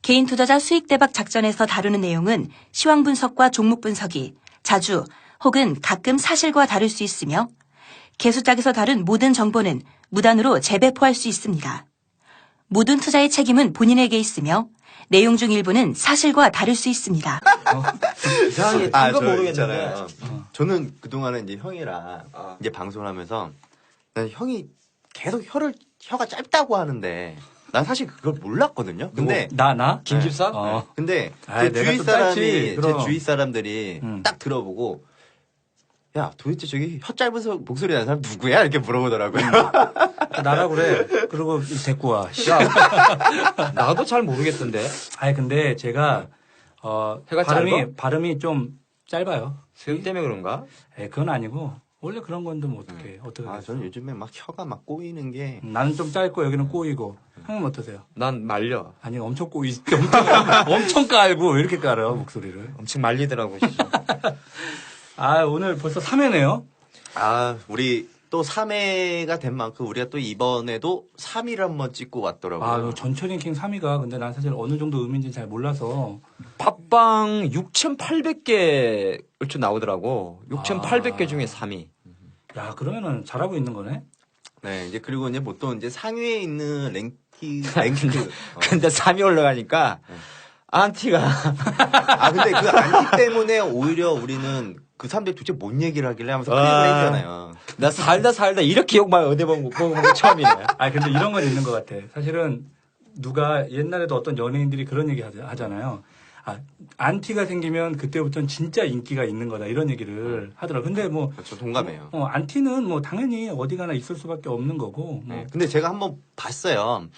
개인 투자자 수익 대박 작전에서 다루는 내용은 시황 분석과 종목 분석이 자주 혹은 가끔 사실과 다를 수 있으며 개수작에서 다룬 모든 정보는 무단으로 재배포할 수 있습니다. 모든 투자의 책임은 본인에게 있으며 내용 중 일부는 사실과 다를 수 있습니다. 이상하게 저 모르겠잖아요. 있잖아요. 저는 그동안은 이제 형이랑 이제 방송을 하면서 난 형이 계속 혀가 짧다고 하는데 난 사실 그걸 몰랐거든요. 근데 나? 김집사? 어. 근데 아이, 제 내가 주위 또 사람이 짧지, 제 그럼. 주위 사람들이 딱 들어보고 야 도대체 저기 혀 짧은 목소리 나는 사람 누구야 이렇게 물어보더라고요. 나라 그래. 그리고 데리고 와. 야, 나도 잘 모르겠던데. 아니 근데 제가 해가 발음이 좀 짧아요. 수염 때문에 그런가? 그건 아니고 원래 그런 건데 뭐 어떻게 아 저는 요즘에 막 혀가 막 꼬이는 게 나는 좀 짧고 여기는 꼬이고 형은 어떠세요? 난 말려. 아니 엄청 엄청 깔고 왜 이렇게 깔아 목소리를? 엄청 말리더라고. 진짜. 아 오늘 벌써 3회네요. 아 우리 또 3회가 된 만큼 우리가 또 이번에도 3위를 한번 찍고 왔더라고요. 아 전체 랭킹 3위가 근데 난 사실 어느 정도 의미인지 잘 몰라서 팟빵 6,800개 얼추 나오더라고. 6,800개 중에 3위. 야 그러면은 잘하고 있는 거네. 네, 이제 그리고 이제 보통 이제 상위에 있는 랭크. 근데 3위 올라가니까 안티가 아, 근데 그 안티 때문에 오히려 우리는 그 사람들이 도대체 뭔 얘기를 하길래 하면서 클릭을 했잖아요. 나 살다 이렇게 욕만 얻어본 거 처음이네. 아 근데 이런 건 있는 것 같아. 사실은 누가 옛날에도 어떤 연예인들이 그런 얘기 하잖아요. 아 안티가 생기면 그때부터는 진짜 인기가 있는 거다 이런 얘기를 하더라고. 근데 뭐 저 동감해요. 안티는 뭐 당연히 어디 가나 있을 수밖에 없는 거고. 뭐. 네, 근데 제가 한번 봤어요.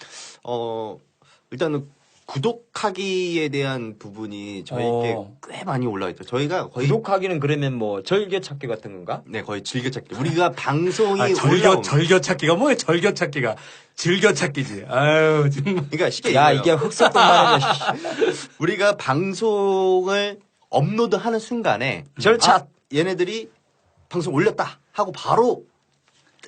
일단은 구독하기에 대한 부분이 저희께 꽤 많이 올라와 있죠. 저희가 거의 구독하기는 그러면 뭐 즐겨찾기 같은 건가? 네, 거의 즐겨찾기. 우리가 방송이 즐겨찾기가 뭐야? 즐겨찾기가 즐겨찾기지. 아유 정말. 그러니까 쉽게 야 얘기해요. 이게 흑석동만이야. 우리가 방송을 업로드하는 순간에 절차. 얘네들이 방송 올렸다 하고 바로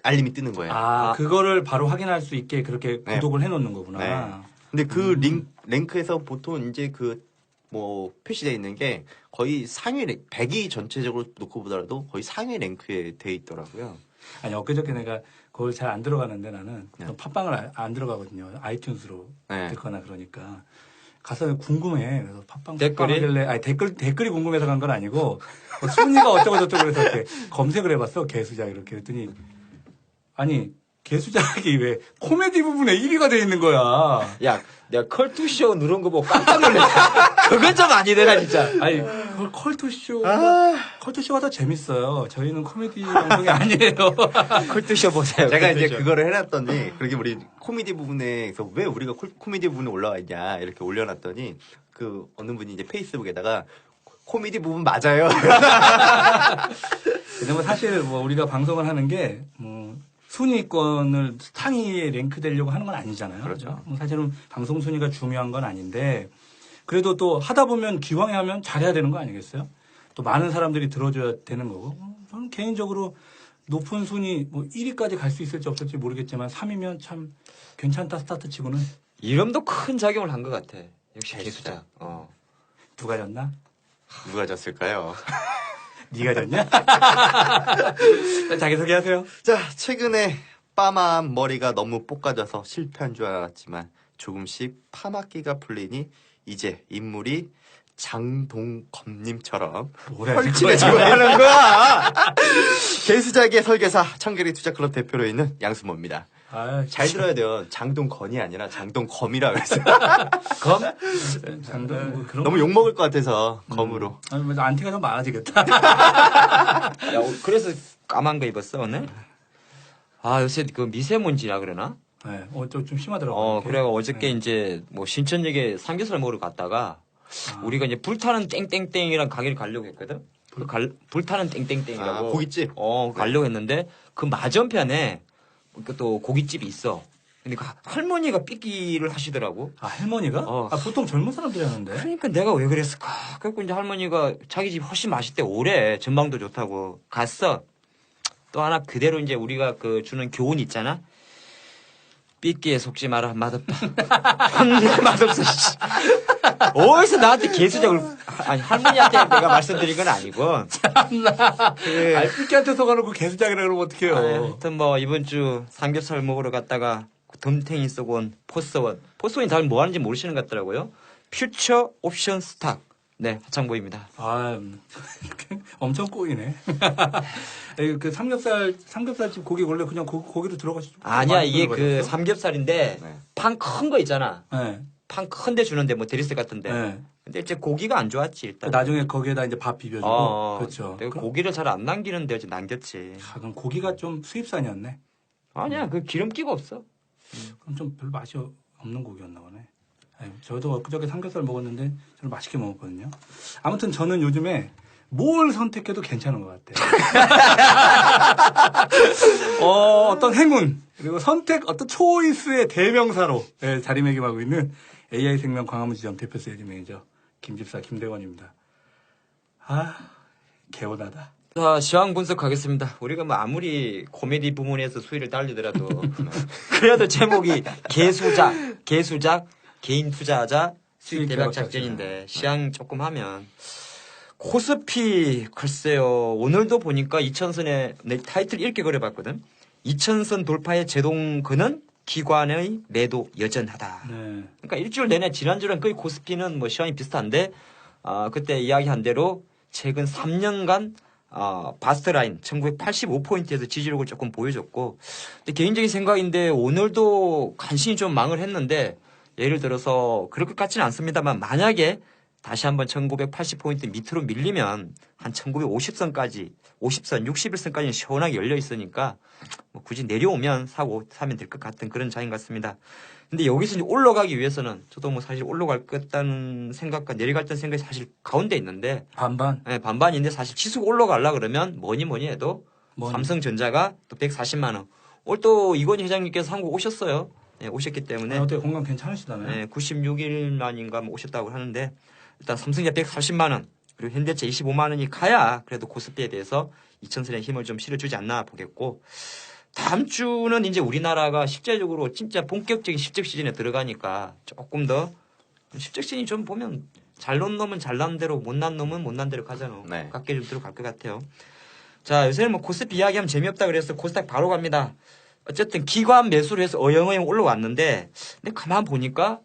알림이 뜨는 거예요. 그거를 바로 확인할 수 있게 그렇게 네. 구독을 해놓는 거구나. 네. 근데 그 랭크에서 보통 이제 뭐 표시되어 있는 게 거의 상위 100위 전체적으로 놓고 보더라도 거의 상위 랭크에 돼 있더라고요. 아니 엊그저께 내가 그걸 잘 안 들어가는데 나는 네. 팟빵을 안 들어가거든요. 아이튠즈로 네. 듣거나 그러니까 가서 궁금해. 그래서 팟빵 댓글이? 하길래 아니 댓글이 궁금해서 간 건 아니고 순위가 어쩌고 저쩌고 그래서 이렇게 검색을 해봤어. 개수작 이렇게 했더니 아니 개수작이 왜 코미디 부분에 1위가 돼 있는 거야. 야 내가 컬투쇼 누른 거 보고 깜짝 놀랐어. 그건 좀 아니더라 진짜. 아니 그걸 컬투쇼가 더 재밌어요. 저희는 코미디 방송이 아니에요. 컬투쇼 보세요. 제가 이제 컬투쇼. 그거를 해놨더니 그렇게 우리 코미디 부분에서 왜 우리가 코미디 부분에 올라와 있냐 이렇게 올려놨더니 그 어느 분이 이제 페이스북에다가 코미디 부분 맞아요. 왜냐면 사실 뭐 우리가 방송을 하는 게 순위권을 상위에 랭크되려고 하는 건 아니잖아요. 그렇죠. 뭐 사실은 방송 순위가 중요한 건 아닌데 그래도 또 하다 보면 기왕에 하면 잘해야 되는 거 아니겠어요? 또 많은 사람들이 들어줘야 되는 거고. 저는 개인적으로 높은 순위 뭐 1위까지 갈 수 있을지 없을지 모르겠지만 3위면 참 괜찮다 스타트 치고는. 이름도 큰 작용을 한 것 같아. 역시 개수작. 누가 졌나? 누가 졌을까요? 네가 졌냐? 자기소개하세요. 자, 최근에 빠마한 머리가 너무 볶아져서 실패한 줄 알았지만 조금씩 파마기가 풀리니 이제 인물이 장동건님처럼 헐칠해지고 하는 거야. 개수작의 설계사 청계리 투자클럽 대표로 있는 양수모입니다. 잘 들어야 돼요. 장동건이 아니라 장동검이라 그랬어요. 검? 장동 그런 너무 욕먹을 것 같아서 검으로. 아니, 뭐 안티가 좀 많아지겠다. 야, 그래서 까만 거 입었어 오늘? 아 요새 그 미세먼지라 그러나? 네, 좀 심하더라고요. 그래가 어저께 이제 뭐 신천역에 삼겹살 먹으러 갔다가 우리가 이제 불타는 땡땡땡이란 가게를 가려고 했거든. 불타는 땡땡땡이라고. 고깃집. 가려고 했는데 그 맞은편에 또 고깃집이 있어. 근데 그 할머니가 삐끼를 하시더라고. 할머니가? 보통 젊은 사람들이 하는데. 그러니까 내가 왜 그랬을까? 그래서 이제 할머니가 자기 집 훨씬 맛있대 오래 전망도 좋다고 갔어. 또 하나 그대로 이제 우리가 그 주는 교훈 있잖아. 삐끼에 속지 마라 맛없다. 맛없어. 어디서 나한테 개수작을 아니 할머니한테 내가 말씀드린 건 아니고 그, 아니, 삐끼한테 속아놓고 개수작이라 그러면 어떡해요. 하여튼 뭐 이번 주 삼겹살 먹으러 갔다가 덤탱이 쏘고 온 포스원이 다들 뭐 하는지 모르시는 것 같더라고요. 퓨처 옵션 스탁. 네, 하창보입니다. 아, 엄청 꼬이네. 그 삼겹살집 고기 원래 그냥 고기로 들어가시죠. 아니야, 이게 그 삼겹살인데 네. 판 큰 거 있잖아. 네. 판 큰 데 주는데 뭐 드리스 같은데. 네. 근데 이제 고기가 안 좋았지 일단. 나중에 거기에다 이제 밥 비벼주고. 그렇죠. 내가 그럼, 고기를 잘 안 남기는데 어제 남겼지. 그럼 고기가 좀 수입산이었네. 아니야, 그 기름기가 없어. 그럼 좀 별로 맛이 없는 고기였나 보네. 아유, 저도 엊그저께 삼겹살 먹었는데 저는 맛있게 먹었거든요. 아무튼 저는 요즘에 뭘 선택해도 괜찮은 것 같아요. 어떤 행운 그리고 선택 어떤 초이스의 대명사로 자리매김하고 있는 AI생명 광화문지점 대표 세일즈 매니저 김집사 김대원입니다. 아 개운하다. 자, 시황 분석하겠습니다. 우리가 뭐 아무리 코미디 부문에서 수위를 딸리더라도 그래도 제목이 개수작, 개인 투자자 수익 대박 작전인데 시황 조금 하면 코스피 글쎄요. 오늘도 보니까 2000선에 내 타이틀 이렇게 그려봤거든. 2000선 돌파의 제동근은 기관의 매도 여전하다. 네. 그러니까 일주일 내내 지난주랑 거의 코스피는 뭐 시황이 비슷한데 그때 이야기한 대로 최근 3년간 바스트라인 1985포인트에서 지지력을 조금 보여줬고 근데 개인적인 생각인데 오늘도 간신히 좀 망을 했는데 예를 들어서 그럴 것 같지는 않습니다만 만약에 다시 한번 1980포인트 밑으로 밀리면 한 1950선까지 50선, 61선까지는 시원하게 열려 있으니까 뭐 굳이 내려오면 사면 될 것 같은 그런 장인 같습니다. 근데 여기서 이제 올라가기 위해서는 저도 뭐 사실 올라갈 것 같다는 생각과 내려갈 생각이 사실 가운데 있는데 반반. 네, 반반인데 사실 지수가 올라가려 그러면 뭐니 해도 삼성전자가 또 140만 원. 오늘 또 이건희 회장님께서 한국 오셨어요. 네, 오셨기 때문에 어떻게 건강 괜찮으시다나요? 네, 96일 만인가 뭐 오셨다고 하는데 일단 삼성전자 140만 원 그리고 현대차 25만 원이 가야 그래도 코스피에 대해서 2000선의 힘을 좀 실어주지 않나 보겠고 다음 주는 이제 우리나라가 실제적으로 진짜 본격적인 실적 시즌에 들어가니까 조금 더 실적 시즌이 좀 보면 잘 논 놈은 잘난 대로 못난 놈은 못난 대로 가잖아. 네. 각게 좀 들어갈 것 같아요. 자, 요새는 뭐 코스피 이야기하면 재미없다 그래서 코스닥 바로 갑니다. 어쨌든 기관 매수를 해서 어영어영 올라왔는데 근데 가만 보니까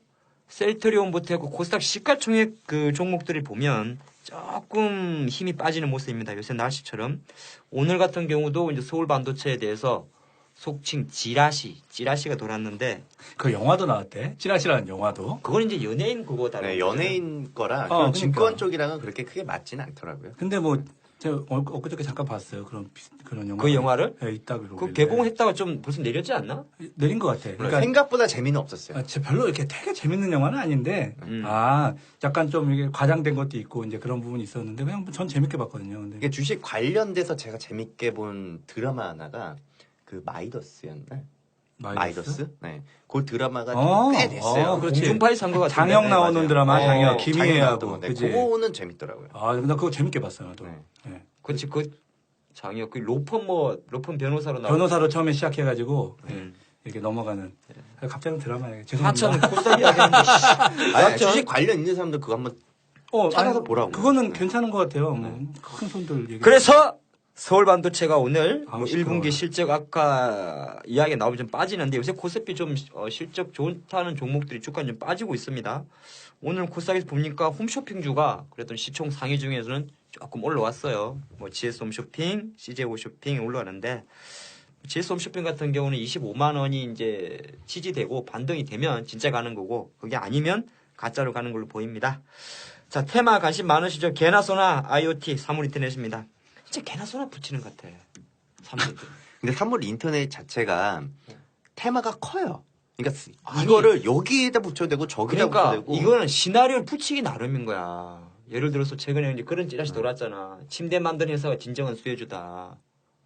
셀트리온부터 해고 코스닥 시가총액 그 종목들을 보면 조금 힘이 빠지는 모습입니다. 요새 날씨처럼. 오늘 같은 경우도 이제 서울 반도체에 대해서 속칭 찌라시가 돌았는데 그 영화도 나왔대. 찌라시라는 영화도. 그건 이제 연예인 그거다. 네, 연예인 거라 그러니까. 증권 쪽이랑은 그렇게 크게 맞지는 않더라고요. 근데 뭐 제가 엊그저께 잠깐 봤어요. 그런 영화. 그 영화를? 네, 있다고. 그 개봉했다가 좀 벌써 내렸지 않나? 내린 것 같아. 그러니까 생각보다 재미는 없었어요. 별로 이렇게 되게 재밌는 영화는 아닌데, 약간 좀 이게 과장된 것도 있고, 이제 그런 부분이 있었는데, 그냥 전 재밌게 봤거든요. 근데. 이게 주식 관련돼서 제가 재밌게 본 드라마 하나가 그 마이더스였나? 마이더스? 네. 그 드라마가 꽤 됐어요. 그렇지. 공중파에 산것 같은데. 장혁 나오는 맞아요. 드라마, 장혁, 장혁 김희애하고. 나왔던 그지? 그거는 재밌더라고요. 나 그거 재밌게 봤어요, 나도. 네. 네. 그렇지. 그 장혁 그 로펌 변호사로 나온 변호사로 처음에 시작해가지고, 음. 이렇게 넘어가는. 갑자기 드라마에. 죄송합니다. 하천 코스닥 이야기하는데 아니, 주식 관련 있는 사람들 그거 한번 찾아서 보라고. 그거는 괜찮은 것 같아요. 큰 손들 얘기. 그래서 서울 반도체가 오늘 뭐 시끄러워. 1분기 실적 악화 이야기 나오면 좀 빠지는데 요새 코스피 좀 실적 좋다는 종목들이 주가 좀 빠지고 있습니다. 오늘 코스닥에서 보니까 홈쇼핑주가 그랬던 시총 상위 중에서는 조금 올라왔어요. 뭐 GS 홈쇼핑, CJ 홈쇼핑이 올라왔는데 GS 홈쇼핑 같은 경우는 25만 원이 이제 지지되고 반등이 되면 진짜 가는 거고 그게 아니면 가짜로 가는 걸로 보입니다. 자, 테마 관심 많으시죠? 개나 소나 IoT 사물인터넷입니다. 진짜 개나 소나 붙이는 것 같아. 사물인터넷. 근데 사물 인터넷 자체가 테마가 커요. 그러니까 이거를 여기에다 붙여도 되고 저기다 그러니까 붙여도 되고. 이거는 시나리오를 붙이기 나름인 거야. 예를 들어서 최근에 이제 그런 찌라시 돌았잖아. 침대 만드는 회사가 진정한 수혜주다.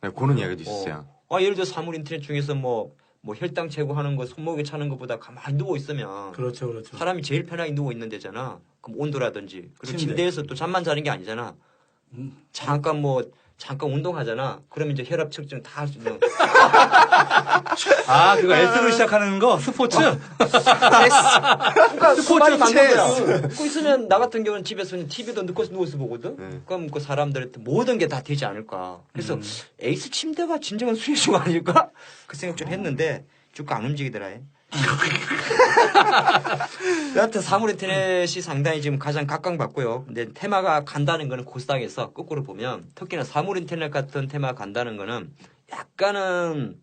네, 그런 이야기도 있었어요. 예를 들어 사물 인터넷 중에서 뭐 혈당 제거하는 거 손목에 차는 것보다 가만히 누워 있으면 그렇죠. 사람이 제일 편하게 누워 있는 데잖아. 그럼 온도라든지 그리고 침대. 침대에서 또 잠만 자는 게 아니잖아. 잠깐 뭐 잠깐 운동하잖아. 그러면 이제 혈압 측정 다 할 수 있는. 아, 그거 S로 시작하는 거 스포츠? 그러니까 스포츠 방법이야. 그 있으면 나 같은 경우는 집에서는 TV도 누워서 보거든. 네. 그럼 그 사람들한테 모든 게 다 되지 않을까. 그래서 에이스 침대가 진정한 수혜중 아닐까? 그 생각 좀 했는데 쭉 안 움직이더라. 해. 여하튼 사물 인터넷이 상당히 지금 가장 각광받고요. 근데 테마가 간다는 거는 고스닥에서 거꾸로 보면 특히나 사물 인터넷 같은 테마가 간다는 거는 약간은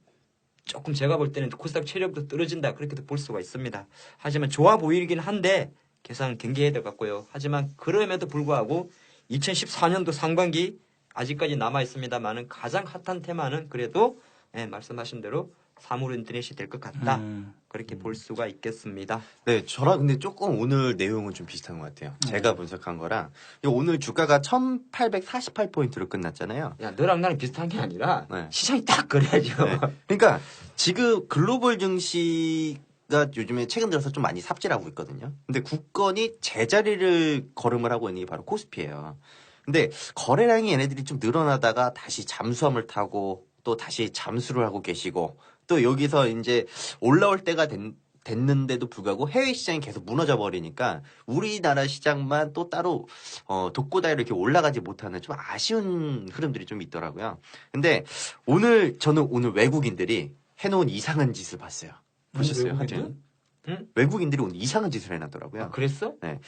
조금 제가 볼 때는 코스닥 체력도 떨어진다 그렇게도 볼 수가 있습니다. 하지만 좋아 보이긴 한데 계산 경계해야 될 것 같고요. 하지만 그럼에도 불구하고 2014년도 상반기 아직까지 남아 있습니다만은 가장 핫한 테마는 그래도 말씀하신 대로 사물 인터넷이 될 것 같다. 그렇게 볼 수가 있겠습니다. 네, 저랑 근데 조금 오늘 내용은 좀 비슷한 것 같아요. 제가 분석한 거랑 오늘 주가가 1848포인트로 끝났잖아요. 야, 너랑 나랑 비슷한 게 아니라 네. 시장이 딱 그래야죠. 네. 그러니까 지금 글로벌 증시가 요즘에 최근 들어서 좀 많이 삽질하고 있거든요. 근데 국건이 제자리를 걸음을 하고 있는 게 바로 코스피예요. 근데 거래량이 얘네들이 좀 늘어나다가 다시 잠수함을 타고 또 다시 잠수를 하고 계시고 또 여기서 이제 올라올 때가 됐는데도 불구하고 해외 시장이 계속 무너져 버리니까 우리나라 시장만 또 따로 독고다이로 이렇게 올라가지 못하는 좀 아쉬운 흐름들이 좀 있더라고요. 근데 저는 오늘 외국인들이 해놓은 이상한 짓을 봤어요. 보셨어요? 외국인들? 하여튼 응? 외국인들이 오늘 이상한 짓을 해놨더라고요. 아, 그랬어? 네.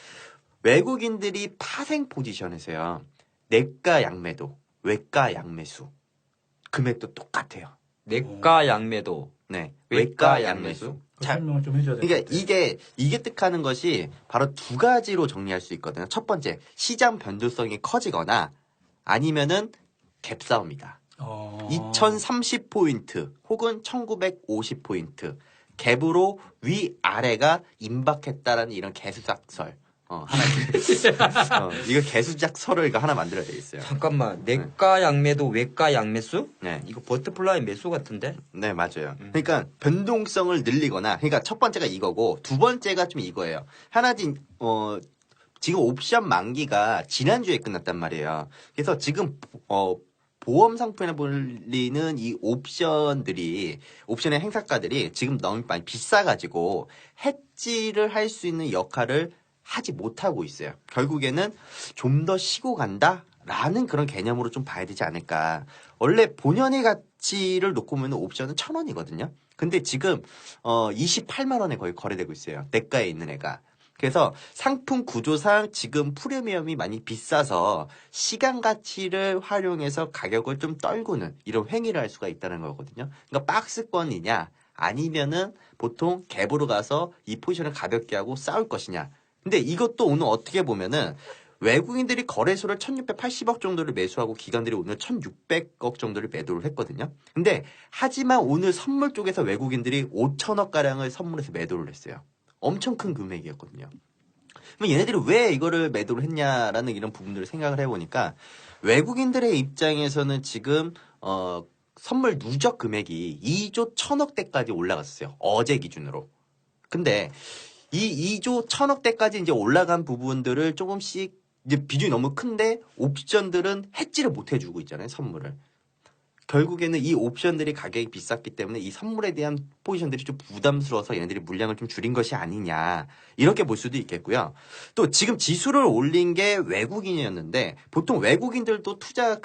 외국인들이 파생 포지션에서요. 내가 양매도, 외가 양매수 금액도 똑같아요. 내가 양매도, 네, 외가 외가 양매수. 양매수. 설명을 좀 해줘야 돼. 그러니까 이게 뜻하는 것이 바로 두 가지로 정리할 수 있거든요. 첫 번째, 시장 변동성이 커지거나 아니면은 갭 싸움이다. 2030포인트 혹은 1950포인트 갭으로 위아래가 임박했다라는 이런 개수작설. 이거 개수작설을 이거 하나 만들어야 되겠어요. 잠깐만, 내가 양매도, 외가 양매수? 네. 이거 버터플라이 매수 같은데? 네, 맞아요. 그러니까 변동성을 늘리거나, 그러니까 첫 번째가 이거고, 두 번째가 좀 이거예요. 지금 옵션 만기가 지난주에 끝났단 말이에요. 그래서 지금, 보험 상품에 불리는 이 옵션의 행사가들이 지금 너무 많이 비싸가지고, 해지를 할 수 있는 역할을 하지 못하고 있어요. 결국에는 좀 더 쉬고 간다라는 그런 개념으로 좀 봐야 되지 않을까. 원래 본연의 가치를 놓고 보면 옵션은 1,000원이거든요. 근데 지금 28만 원에 거의 거래되고 있어요. 내가에 있는 애가. 그래서 상품 구조상 지금 프리미엄이 많이 비싸서 시간 가치를 활용해서 가격을 좀 떨구는 이런 행위를 할 수가 있다는 거거든요. 그러니까 박스권이냐 아니면은 보통 갭으로 가서 이 포지션을 가볍게 하고 싸울 것이냐. 근데 이것도 오늘 어떻게 보면은 외국인들이 거래소를 1680억 정도를 매수하고 기관들이 오늘 1600억 정도를 매도를 했거든요. 근데 하지만 오늘 선물 쪽에서 외국인들이 5천억 가량을 선물해서 매도를 했어요. 엄청 큰 금액이었거든요. 그럼 얘네들이 왜 이거를 매도를 했냐라는 이런 부분들을 생각을 해보니까 외국인들의 입장에서는 지금 선물 누적 금액이 2조 1000억대까지 올라갔어요. 어제 기준으로. 근데 이 2조 1000억대까지 이제 올라간 부분들을 조금씩 이제 비중이 너무 큰데 옵션들은 해지를 못 해주고 있잖아요, 선물을. 결국에는 이 옵션들이 가격이 비쌌기 때문에 이 선물에 대한 포지션들이 좀 부담스러워서 얘네들이 물량을 좀 줄인 것이 아니냐. 이렇게 볼 수도 있겠고요. 또 지금 지수를 올린 게 외국인이었는데 보통 외국인들도 투자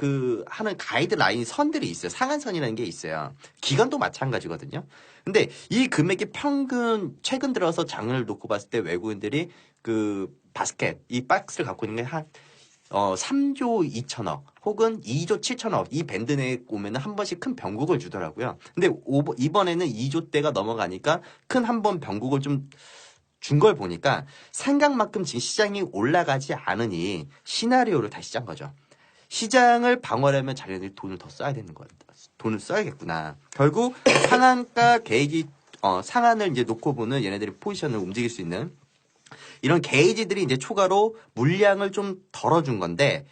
하는 가이드라인 선들이 있어요. 상한선이라는 게 있어요. 기관도 마찬가지거든요. 근데 이 금액이 평균 최근 들어서 장을 놓고 봤을 때 외국인들이 바스켓, 이 박스를 갖고 있는 게 한 3조 2천억 혹은 2조 7천억 이 밴드 내에 오면 한 번씩 큰 변곡을 주더라고요. 근데 이번에는 2조대가 넘어가니까 큰 한 번 변곡을 좀 준 걸 보니까 생각만큼 지금 시장이 올라가지 않으니 시나리오를 다시 짠 거죠. 시장을 방어하려면 자기네들이 돈을 더 써야 되는 것 같다. 돈을 써야겠구나. 결국 상한가 계획이 상한을 이제 놓고 보는 얘네들이 포지션을 움직일 수 있는 이런 게이지들이 이제 초과로 물량을 좀 덜어준 건데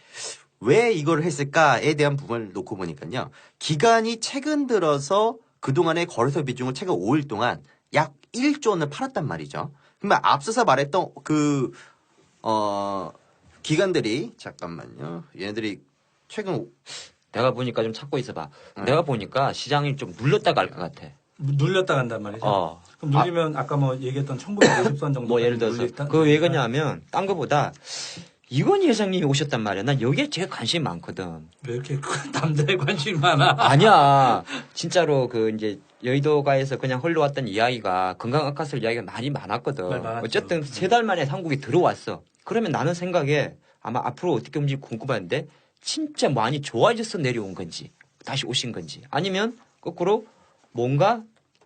왜 이걸 했을까에 대한 부분을 놓고 보니까요. 기간이 최근 들어서 그동안의 거래소 비중을 최근 5일 동안 약 1조 원을 팔았단 말이죠. 그러면 앞서서 말했던 기관들이 잠깐만요. 얘네들이 최근 내가 보니까 좀 찾고 있어봐. 내가 보니까 시장이 좀 눌렸다 갈 것 같아. 눌렸다 간단 말이죠. 그럼 눌리면 아까 뭐 얘기했던 1950선 정도. 뭐 예를 들어서 그 왜 그러냐면 딴 거보다 이건희 회장님이 오셨단 말이야. 난 여기에 제일 관심이 많거든. 왜 이렇게 큰 남자에 관심이 많아? 아니야. 진짜로 그 이제 여의도가에서 그냥 흘러왔던 이야기가 건강 악화설 이야기가 많이 많았거든. 많았죠. 어쨌든 3달 만에 한국에 들어왔어. 그러면 나는 생각에 아마 앞으로 어떻게 움직일지 궁금한데 진짜 많이 좋아져서 내려온 건지 다시 오신 건지 아니면 거꾸로 뭔가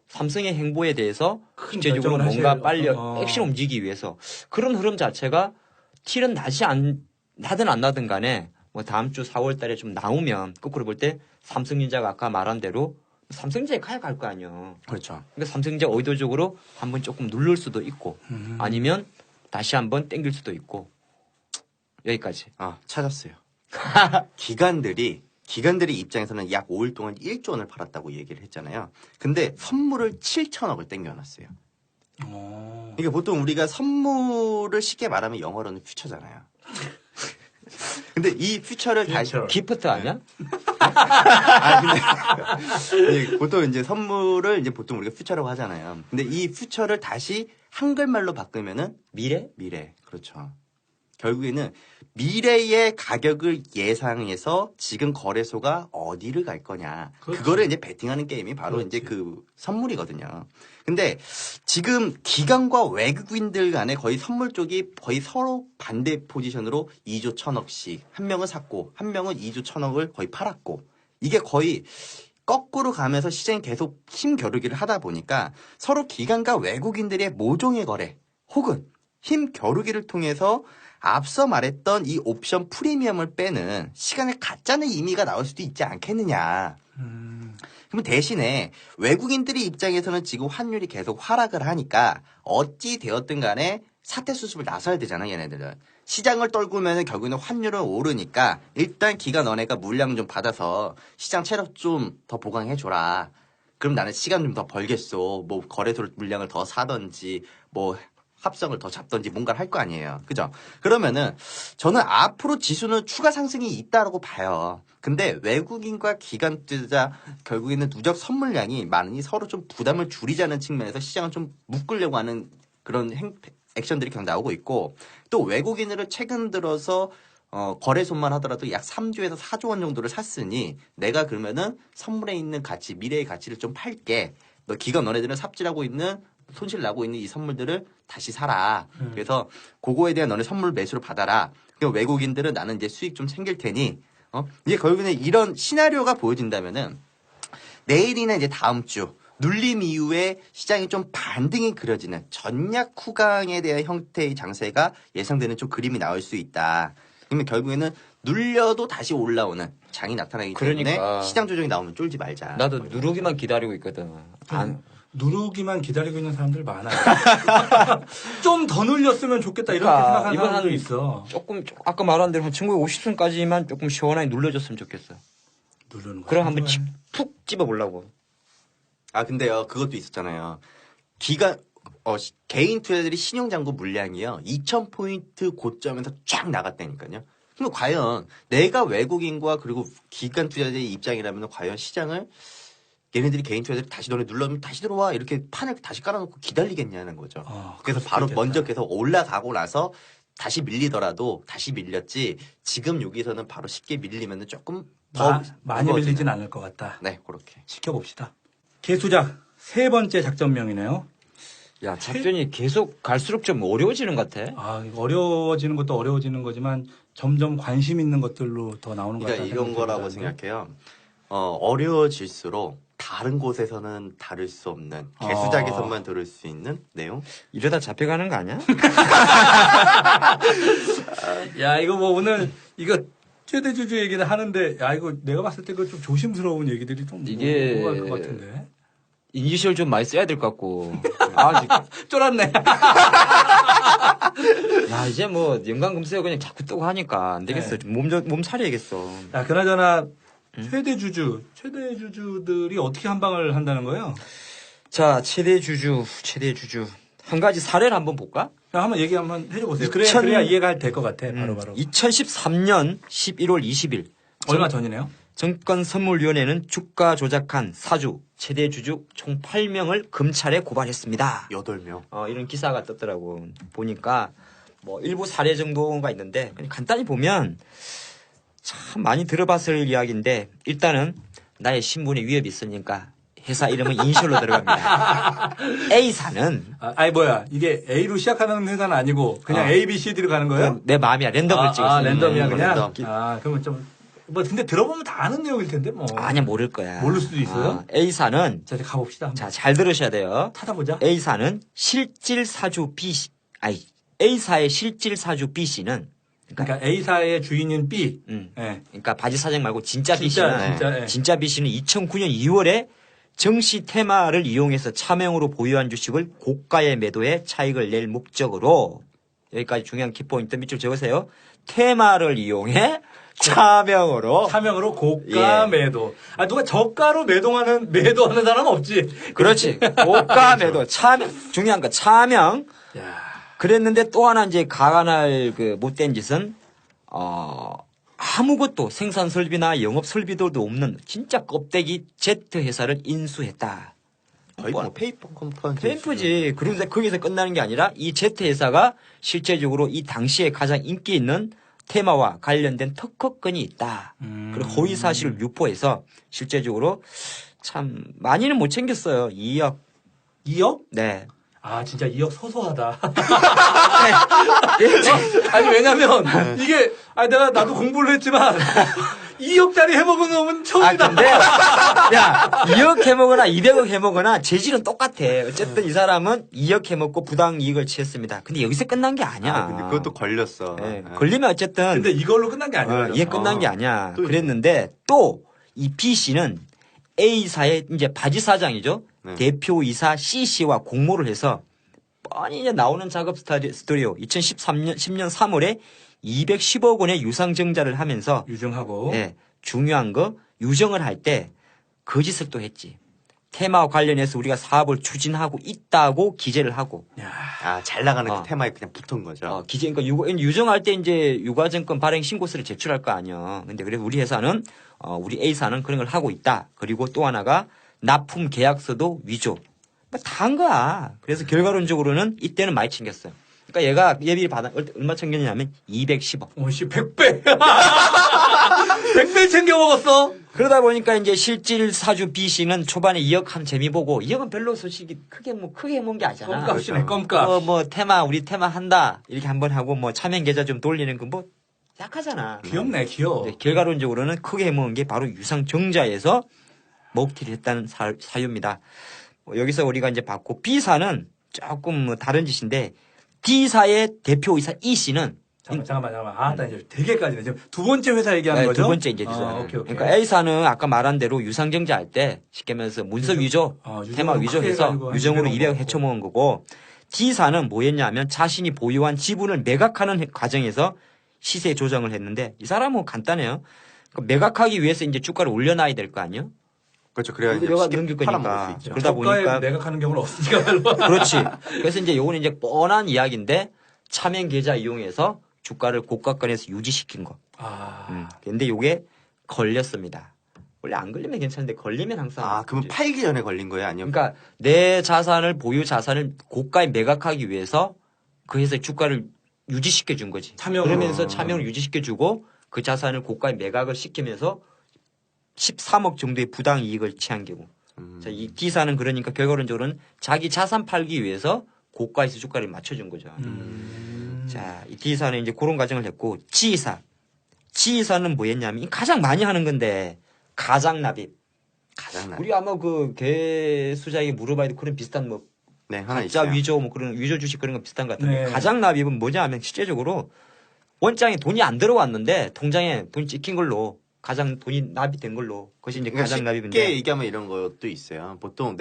삼성의 행보에 대해서 큰 구체적으로 결정을 뭔가 하실- 빨리 액션 움직이기 위해서 그런 흐름 자체가 틸은 나든 안 나든 간에 뭐 다음 주 4월 달에 좀 나오면 거꾸로 볼 때 삼성전자가 아까 말한 대로 삼성전자에 가야 갈 거 아니에요. 그렇죠. 그러니까 삼성전자 의도적으로 한번 조금 누를 수도 있고 아니면 다시 한번 땡길 수도 있고 여기까지. 찾았어요. 기관들이 입장에서는 약 5일 동안 1조 원을 팔았다고 얘기를 했잖아요. 근데 선물을 7천억을 땡겨놨어요. 그러니까 보통 우리가 선물을 쉽게 말하면 영어로는 퓨처잖아요. 근데 이 퓨처를 다시 퓨처. 기프트 아니야? 근데 보통 이제 선물을 이제 보통 우리가 퓨처라고 하잖아요. 근데 이 퓨처를 다시 한글말로 바꾸면은 미래? 미래. 그렇죠. 결국에는 미래의 가격을 예상해서 지금 거래소가 어디를 갈 거냐. 그렇지. 그거를 이제 베팅하는 게임이 바로 그렇지. 이제 그 선물이거든요. 근데 지금 기관과 외국인들 간에 거의 선물 쪽이 거의 서로 반대 포지션으로 2조 1천억씩 한 명은 샀고 한 명은 2조 1천억을 거의 팔았고 이게 거의 거꾸로 가면서 시장이 계속 힘겨루기를 하다 보니까 서로 기관과 외국인들의 모종의 거래 혹은 힘겨루기를 통해서 앞서 말했던 이 옵션 프리미엄을 빼는 시간을 갖자는 의미가 나올 수도 있지 않겠느냐. 그럼 대신에 외국인들의 입장에서는 지금 환율이 계속 하락을 하니까 어찌 되었든 간에 사태 수습을 나서야 되잖아, 얘네들은. 시장을 떨구면 결국에는 환율은 오르니까 일단 기관 너네가 물량 좀 받아서 시장 체력 좀 더 보강해줘라. 그럼 나는 시간 좀 더 벌겠어. 뭐 거래소 물량을 더 사든지 뭐 합성을 더 잡든지 뭔가를 할 거 아니에요. 그죠? 그러면은 저는 앞으로 지수는 추가 상승이 있다라고 봐요. 근데 외국인과 기관 투자 결국에는 누적 선물량이 많으니 서로 좀 부담을 줄이자는 측면에서 시장을 좀 묶으려고 하는 그런 액션들이 계속 나오고 있고 또 외국인으로 최근 들어서 거래소만 하더라도 약 3조에서 4조 원 정도를 샀으니 내가 그러면은 선물에 있는 가치, 미래의 가치를 좀 팔게. 너 기관 너네들은 삽질하고 있는 손실 나고 있는 이 선물들을 다시 사라. 그래서 그거에 대한 너네 선물 매수를 받아라. 그럼 외국인들은 나는 이제 수익 좀 챙길 테니 이제 결국에는 이런 시나리오가 보여진다면은 내일이나 이제 다음 주 눌림 이후에 시장이 좀 반등이 그려지는 전략 후강에 대한 형태의 장세가 예상되는 좀 그림이 나올 수 있다. 그러면 결국에는 눌려도 다시 올라오는 장이 나타나기 때문에 그러니까. 시장 조정이 나오면 쫄지 말자. 나도 누르기만 기다리고 있거든. 누르기만 기다리고 있는 사람들 많아요. 좀 더 눌렸으면 좋겠다 이렇게 그러니까 생각하는 이건 사람도 한- 있어. 조금 아까 말한 대로 한 1950선까지만 조금 시원하게 눌러줬으면 좋겠어. 누르는 거. 그럼 한번 푹 집어보려고. 근데요, 그것도 있었잖아요. 개인 투자들이 신용장구 물량이요, 2,000포인트 고점에서 쫙 나갔다니까요. 그럼 과연 내가 외국인과 그리고 기관 투자자의 입장이라면 과연 시장을 얘네들이 개인 투자들이 다시 너네 눌러면 다시 들어와 이렇게 판을 다시 깔아놓고 기다리겠냐는 거죠. 그래서 그럴 수도 바로 있겠다. 먼저 계속 올라가고 나서 다시 밀리더라도 다시 밀렸지 지금 여기서는 바로 쉽게 밀리면 조금 더 많이 무거워지는. 밀리진 않을 것 같다. 네, 그렇게. 지켜봅시다. 개수작 세 번째 작전명이네요. 야, 작전이 계속 갈수록 좀 어려워지는 것 같아. 이거 어려워지는 것도 어려워지는 거지만 점점 관심 있는 것들로 더 나오는 것 그러니까 같다. 이런 거라고 생각해요. 어려워질수록 다른 곳에서는 다룰 수 없는 개수작에서만 들을 수 있는 내용. 이러다 잡혀가는 거 아니야? 야, 이거 뭐 오늘 이거 최대 주주 얘기는 하는데 야, 이거 내가 봤을 때 그 좀 조심스러운 얘기들이 좀 이게- 오갈 것 같은데. 이니셜 좀 많이 써야 될 것 같고. 아직. 쫄았네. 야, 이제 뭐 연관금수가 그냥 자꾸 뜨고 하니까 안 되겠어. 네. 몸 차려야겠어. 야, 그나저나 최대 주주들이 어떻게 한 방을 한다는 거예요? 자, 최대 주주. 한 가지 사례를 한번 볼까? 자, 한번 얘기 한번 해줘 보세요. 2000 그래야 이해가 될 것 같아. 바로. 2013년 11월 20일. 얼마 전이네요? 정권선물위원회는 주가 조작한 사주, 최대 주주 총 8명을 검찰에 고발했습니다. 8명. 이런 기사가 떴더라고. 보니까 뭐 일부 사례 정도가 있는데 그냥 간단히 보면 참 많이 들어봤을 이야기인데 일단은 나의 신분에 위협이 있으니까 회사 이름은 인셜로 들어갑니다. A사는 이게 A로 시작하는 회사는 아니고 그냥 A, B, C, D로 가는 거예요? 내 마음이야. 랜덤을 찍었어. 랜덤이야 그냥. 랜덤. 그러면 좀 근데 들어보면 다 아는 내용일 텐데 뭐. 아니야 모를 거야. 모를 수도 있어요? A사는 자, 이제 가봅시다. 자 잘 들으셔야 돼요. 찾아보자. A사는 실질사주 B씨, A사의 실질사주 B씨는 그러니까 A사의 주인인 B. 예. 그러니까 바지 사장 말고 진짜 진짜, B씨는 예. 진짜 B씨는 2009년 2월에 정시 테마를 이용해서 차명으로 보유한 주식을 고가에 매도해 차익을 낼 목적으로 여기까지 중요한 키포인트 밑줄 적으세요. 테마를 이용해 차명으로 고가 예. 매도. 누가 저가로 매도하는 사람 없지. 그렇지 고가 매도 차명 중요한 거 차명 야. 그랬는데 또 하나 이제 가관할 그 못된 짓은 아무것도 생산 설비나 영업 설비들도 없는 진짜 껍데기 Z 회사를 인수했다. 거의 뭐 페이퍼 컴퍼니. 페이퍼지. 그런데 거기서 끝나는 게 아니라 이 Z 회사가 실제적으로 이 당시에 가장 인기 있는 테마와 관련된 특허권이 있다. 그리고 허위 사실을 유포해서 실제적으로 참 많이는 못 챙겼어요. 2억. 2억? 네. 진짜 2억 소소하다. 아니, 왜냐면, 이게, 나도 공부를 했지만, 2억짜리 해먹은 놈은 처음이다. 근데, 야, 2억 해먹거나 200억 해먹거나 재질은 똑같아. 어쨌든 이 사람은 2억 해먹고 부당 이익을 취했습니다. 근데 여기서 끝난 게 아니야. 근데 그것도 걸렸어. 네, 걸리면 어쨌든. 근데 이걸로 끝난 게 아니에요. 이게 끝난 게 아니야. 또 그랬는데 또 이 B씨는 A사의 이제 바지 사장이죠. 네. 대표이사 C씨와 공모를 해서 뻔히 이제 나오는 작업 스토리요. 10년 3월에 210억 원의 유상증자를 하면서 유증하고. 네, 중요한 거 유정을 할 때 거짓을 또 했지. 테마와 관련해서 우리가 사업을 추진하고 있다고 기재를 하고. 잘 나가는 그 테마에 그냥 붙은 거죠. 기재, 그러니까 유정할 때 이제 유가증권 발행 신고서를 제출할 거 아니야. 근데 그래서 우리 회사는, 우리 A사는 그런 걸 하고 있다. 그리고 또 하나가 납품 계약서도 위조. 다 한 거야. 그래서 결과론적으로는 이때는 많이 챙겼어요. 그러니까 얘가 예비를 받아, 얼마 챙겼냐면 210억. 오씨, 100배. 100배 챙겨 먹었어. 그러다 보니까 이제 실질 사주 B씨는 초반에 2억 한 재미 보고 2억은 별로 솔직히 크게 모은 게 아니잖아. 껌값이네, 껌값. 우리 테마 한다. 이렇게 한번 하고 차명 계좌 좀 돌리는 거 약하잖아. 귀엽네, 귀여워. 네, 결과론적으로는 크게 해먹은 게 바로 유상증자에서 먹튀를 했다는 사유입니다. 여기서 우리가 이제 봤고 B사는 조금 다른 짓인데 D사의 대표이사 E씨는 잠깐만. 나 이제 되게까지네. 지금 두 번째 회사 얘기하는 네, 거죠? 두 번째 이제 D사. 오케이. 그러니까 A사는 아까 말한 대로 유상증자 할 때 쉽게 말해서 문서 위조, 테마 위조해서 유정으로 200억 헤쳐먹은 거고 D사는 뭐였냐면 자신이 보유한 지분을 매각하는 과정에서 시세 조정을 했는데 이 사람은 간단해요. 그러니까 매각하기 위해서 이제 주가를 올려놔야 될 거 아니에요? 그렇죠. 그래야 이제 내가 쉽게 넘길 팔아먹을 거니까. 수 있죠. 그러다 보니까 매각하는 경우는 없으니까 별로. 그렇지. 그래서 이제 요거는 이제 뻔한 이야기인데 차명 계좌 이용해서 주가를 고가권에서 유지시킨 거. 근데 요게 걸렸습니다. 원래 안 걸리면 괜찮은데 걸리면 항상. 그러면 팔기 전에 걸린 거예요? 아니면? 그러니까 내 자산을 보유 자산을 고가에 매각하기 위해서 그 회사의 주가를 유지시켜 준 거지. 그러면서 차명을 유지시켜 주고 그 자산을 고가에 매각을 시키면서 13억 정도의 부당 이익을 취한 경우. 자, 이 D사는 그러니까 결과론적으로는 자기 자산 팔기 위해서 고가에서 주가를 맞춰준 거죠. 자, 이 D사는 이제 그런 과정을 했고, G사는 뭐였냐면 가장 많이 하는 건데 가장 납입. 우리 아마 그 개수자에게 물어봐도 그런 비슷한 네, 하나 가짜 있어요. 위조 그런 위조 주식 그런 거 비슷한 것 같은데 네. 가장 납입은 뭐냐면 실제적으로 원장에 돈이 안 들어왔는데 통장에 돈이 찍힌 걸로 가장 돈이 납입된 걸로 그것이 이제 가장 납입인데 쉽게 얘기하면 이런 것도 있어요. 보통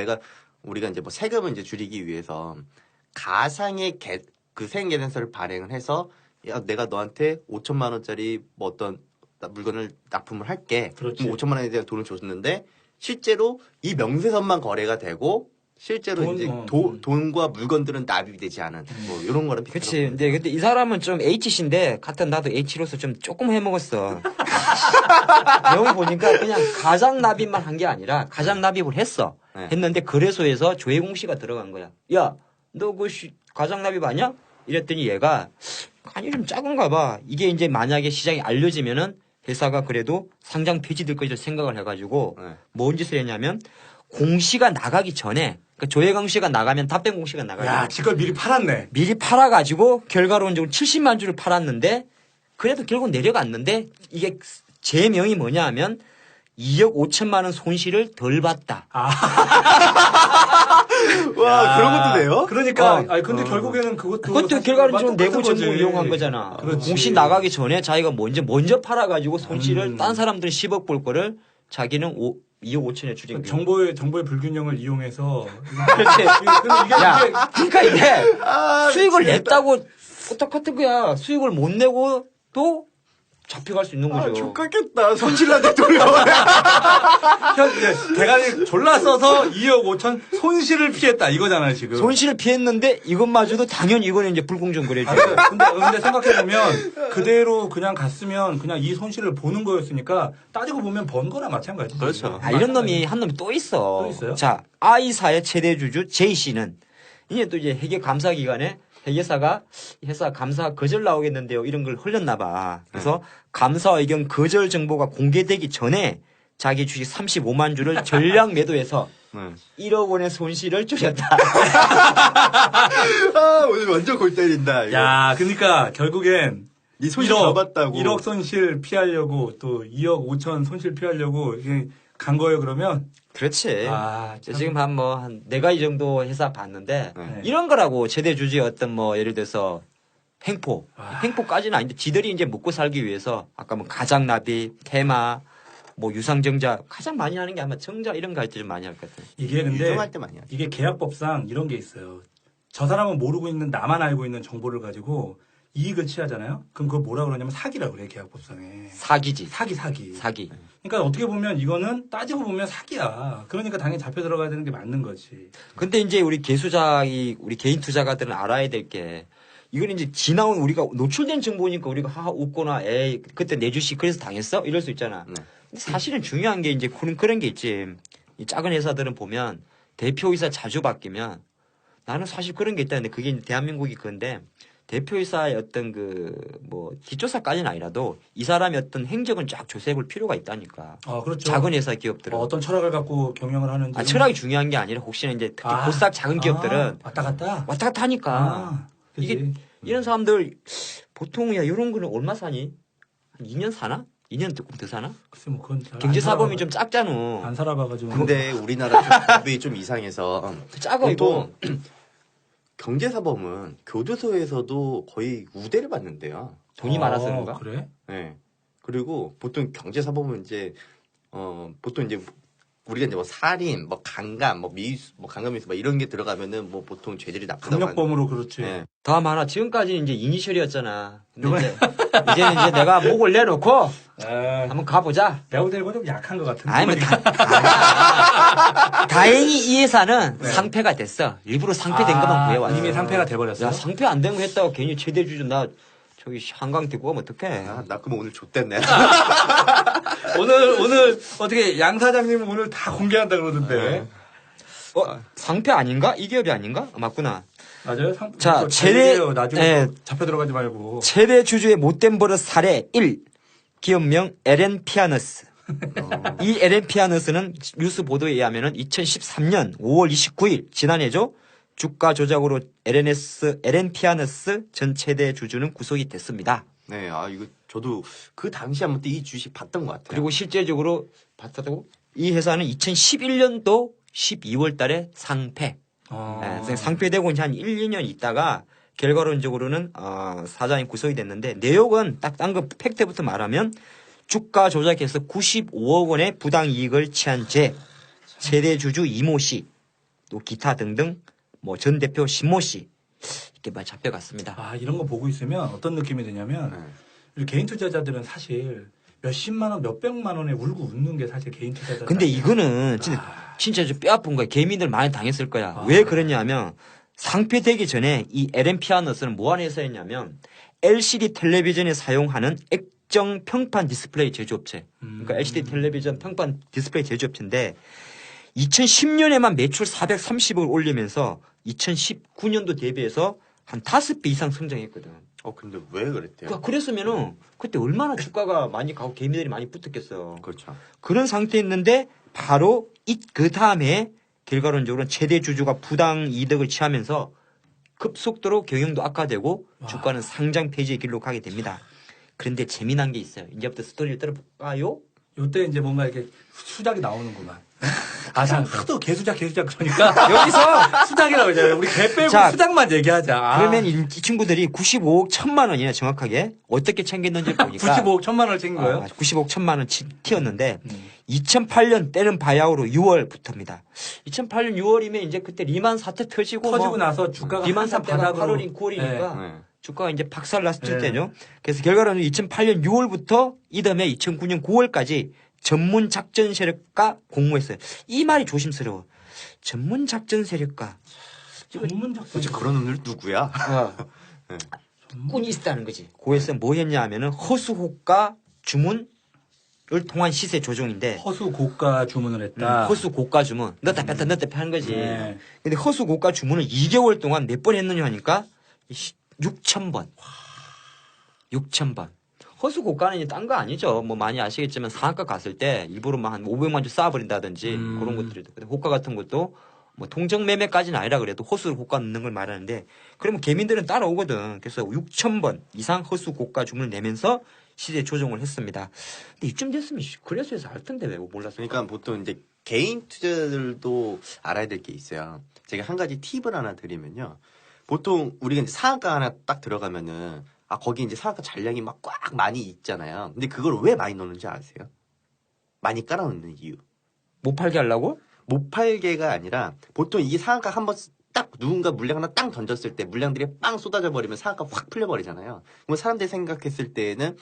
우리가 이제 세금을 이제 줄이기 위해서 가상의 그 세금계산서를 발행을 해서 내가 너한테 5천만 원짜리 어떤 물건을 납품을 할게. 그렇지. 그럼 5천만 원에 대한 돈을 줬는데 실제로 이 명세서만 거래가 되고 실제로 돈, 이제 어. 돈과 물건들은 납입되지 않은 뭐 이런 거는 그치. 비슷하다고 근데 이 사람은 좀 H씨인데, 같은 나도 H로서 좀 조금 해먹었어. 내용 보니까 그냥 가장 납입만 한 게 아니라 가장 납입을 했어. 네. 했는데 거래소에서 조혜공 씨가 들어간 거야. 야, 너 그 가장 납입 아니야? 이랬더니 얘가 아니 좀 작은가 봐. 이게 이제 만약에 시장에 알려지면은 회사가 그래도 상장 폐지될 거리라 생각을 해가지고 네. 뭔 짓을 했냐면 공시가 나가기 전에 그러니까 조혜강 씨가 나가면 답변 공시가 나가요. 야, 지걸 미리 팔았네. 미리 팔아가지고 결과론적으로 70만 주를 팔았는데 그래도 결국 내려갔는데 이게 제 명이 뭐냐 하면 2억 5천만 원 손실을 덜 봤다. 와 그런 것도 돼요? 그러니까, 어. 아니, 근데 결국에는 그것도. 그것도 사실 결과론적으로 똑같은 내부 정보 거지. 이용한 거잖아. 그렇지. 공시 나가기 전에 자기가 먼저 팔아가지고 손실을 딴 사람들은 10억 볼 거를 자기는 2억 5천에 추정. 정보의 불균형을 이용해서. 그렇지. 야, 이게 그러니까 이게 수익을 냈다고 똑같은 거야. 수익을 못 내고 또 잡혀갈 수 있는 거죠. 족같겠다. 손실나게 돌려. 대가리 졸라 써서 2억 5천 손실을 피했다 이거잖아요 지금. 손실을 피했는데 이것마저도 당연히 이거는 이제 불공정 거래죠. 근데 생각해보면 그대로 그냥 갔으면 그냥 이 손실을 보는 거였으니까 따지고 보면 번 거나 마찬가지죠. 그렇죠. 아, 이런 놈이 한 놈이 또 있어. 또 있어요? 자, I사의 최대 주주 J씨는 이제 또 이제 회계 감사 기간에 회계사가 회사 감사 거절 나오겠는데요. 이런 걸 흘렸나 봐. 그래서 감사 의견 거절 정보가 공개되기 전에 자기 주식 35만 주를 전량 매도해서 1억 원의 손실을 줄였다. 아 오늘 완전 골 때린다. 이거. 야, 그러니까 결국엔 이 손실 더 봤다고. 1억 손실 피하려고 또 2억 5천 손실 피하려고 이게 간 거예요 그러면. 그렇지. 아, 저 지금 한 4가지 정도 회사 봤는데 네. 이런 거라고 최대 주주의 어떤 뭐 예를 들어서 횡포. 횡포까지는 아닌데 지들이 이제 먹고 살기 위해서 아까 뭐 가장납입, 테마, 뭐 유상증자 가장 많이 하는 게 아마 정자 이런 거 할 때 좀 많이 할 것 같아요. 이게 근데 유명할 때 많이 하죠. 이게 계약법상 이런 게 있어요. 저 사람은 모르고 있는 나만 알고 있는 정보를 가지고 이익을 취하잖아요. 그럼 그걸 뭐라 그러냐면 사기라고 그래 계약법상에. 사기지. 사기. 사기. 그러니까 어떻게 보면 이거는 따지고 보면 사기야. 그러니까 당연히 잡혀 들어가야 되는 게 맞는 거지. 근데 이제 우리 우리 개인 투자가들은 알아야 될 게 이거는 이제 지나온 우리가 노출된 정보니까 우리가 웃거나 에이 그때 내 주식 그래서 당했어? 이럴 수 있잖아. 네. 근데 사실은 중요한 게 이제 그런 게 있지. 이 작은 회사들은 보면 대표이사 자주 바뀌면 나는 사실 그런 게 있다는데 그게 이제 대한민국이 그건데 대표이사의 어떤 뒷조사까지는 아니라도 이 사람의 어떤 행적은 쫙 조사해 볼 필요가 있다니까. 그렇죠. 작은 회사 기업들은. 어떤 철학을 갖고 경영을 하는지. 철학이 중요한 게 아니라 혹시나 이제 특히 보싹 작은 기업들은 왔다 갔다. 왔다 갔다 하니까. 그치. 이게 이런 사람들 보통 야 이런 거는 얼마 사니? 한 2년 사나? 2년 조금 더 사나? 글쎄 뭐 그건 잘 경제사범이 좀 작잖아. 안 살아봐가지고. 근데 우리나라 법이 좀 이상해서 작아 이거. 보통 경제사범은 교도소에서도 거의 우대를 받는데요. 돈이 많아서 그런가? 그래? 네. 그리고 보통 경제사범은 이제 보통 이제 우리가 이제 뭐 살인, 뭐 강간, 뭐 미수, 뭐 강간미수, 뭐 이런 게 들어가면은 뭐 보통 죄질이 나쁘다고 강력범으로 그렇지. 네. 다음 하나 지금까지는 이제 이니셜이었잖아. 근데 이제는 이제 내가 목을 내놓고 한번 가보자. 내가 들고 좀 약한 것 같은데. 아니 뭐 다행히 이 회사는 상패가 됐어. 일부러 상패된 것만 구해왔어. 이미 상패가 돼버렸어. 야 상패 안 된 거 했다고 괜히 최대 주주 나 저기 한강 데리고 가면 어떡해. 나 그럼 오늘 좆됐네. 오늘 어떻게 양 사장님 오늘 다 공개한다 그러던데. 상패 아닌가? 이 기업이 아닌가? 맞구나. 맞아요. 자, 나중에 예. 잡혀 들어가지 말고. 최대 주주의 못된 버릇 사례 1. 기업명 LN 피아너스. 이 LN 피아너스는 뉴스 보도에 의하면 2013년 5월 29일 지난해죠. 주가 조작으로 LN 피아너스 전 최대 주주는 구속이 됐습니다. 네, 이거 저도 그 당시 한번 이 주식 봤던 것 같아요. 그리고 실제적으로 봤다고 이 회사는 2011년도 12월 달에 상패. 상패되고 이제 한 1, 2년 있다가 결과론적으로는 사장이 구속이 됐는데 내용은 딱 딴 거 팩트부터 말하면 주가 조작해서 95억 원의 부당 이익을 취한 죄, 최대 주주 이모 씨, 또 기타 등등 뭐 전 대표 신모 씨 이렇게 많이 잡혀갔습니다. 이런 거 보고 있으면 어떤 느낌이 드냐면 우리 개인 투자자들은 사실 몇십만 원, 몇백만 원에 울고 웃는 게 사실 개인 투자자. 근데 이거는 진짜 좀 뼈아픈 거야. 개미들 많이 당했을 거야. 왜 그러냐면 상폐되기 전에 이 LM피아노스는 뭐하는 회사였냐면 LCD 텔레비전에 사용하는 액정 평판 디스플레이 제조업체. 그러니까 LCD 텔레비전 평판 디스플레이 제조업체인데 2010년에만 매출 430억을 올리면서 2019년도 대비해서 한 5배 이상 성장했거든. 근데 왜 그랬대요? 그랬으면은 그때 얼마나 주가가 많이 가고 개미들이 많이 붙었겠어. 그렇죠. 그런 상태였는데 바로 그 다음에 결과론적으로는 최대 주주가 부당 이득을 취하면서 급속도로 경영도 악화되고 주가는 상장 폐지의 길로 가게 됩니다. 그런데 재미난 게 있어요. 이제부터 스토리를 들어볼까요? 요때 이제 뭔가 이렇게 수작이 나오는구만. 하도 개수작 그러니까 여기서 수작이라고 하잖아요. 우리 개 빼고 자, 수작만 얘기하자. 그러면 이 친구들이 95억 1천만 원이나 정확하게 어떻게 챙겼는지 보니까 95억 1천만 원을 챙긴 거예요? 95억 1천만 원 튀었는데 2008년 때는 바야흐로 6월부터입니다. 2008년 6월이면 이제 그때 리만 사태 터지고 나서 주가가 리만 한참 사태가 바닥으로 8월인 9월이니까 네. 주가가 이제 박살났을 네. 때죠. 그래서 결과로는 2008년 6월부터 이듬해 2009년 9월까지 전문 작전 세력과 공모했어요. 이 말이 조심스러워. 전문 작전 세력과 도대체 그런 오늘 누구야? 꾼이 있다는 거지. 고에서 뭐 했냐 하면은 허수호가 주문을 통한 시세 조정인데 허수 고가 주문을 했다. 허수 고가 주문 넣다 뺐다 넣다 뺐다 하는 거지. 네. 근데 허수 고가 주문을 2개월 동안 몇 번 했느냐 하니까 6,000번. 6,000번. 허수 고가는 이제 딴 거 아니죠. 뭐 많이 아시겠지만 상한가 갔을 때 일부러 막 한 500만 주 쌓아버린다든지 그런 것들이. 근데 호가 같은 것도 뭐 통정 매매까지는 아니라 그래도 허수 고가 넣는 걸 말하는데 그러면 개민들은 따라오거든. 그래서 6,000번 이상 허수 고가 주문을 내면서 시세 조정을 했습니다. 근데 이쯤 됐으면 그래서에서 알 텐데 왜 몰랐어? 그러니까 보통 이제 개인 투자자들도 알아야 될 게 있어요. 제가 한 가지 팁을 하나 드리면요. 보통 우리가 이제 상한가 하나 딱 들어가면은 거기 이제 상한가 잔량이 막 꽉 많이 있잖아요. 근데 그걸 왜 많이 넣는지 아세요? 많이 깔아놓는 이유. 못 팔게 하려고? 못 팔게가 아니라 보통 이 상한가 한번 딱 누군가 물량 하나 땅 던졌을 때 물량들이 빵 쏟아져 버리면 상한가 확 풀려버리잖아요. 그럼 사람들이 생각했을 때는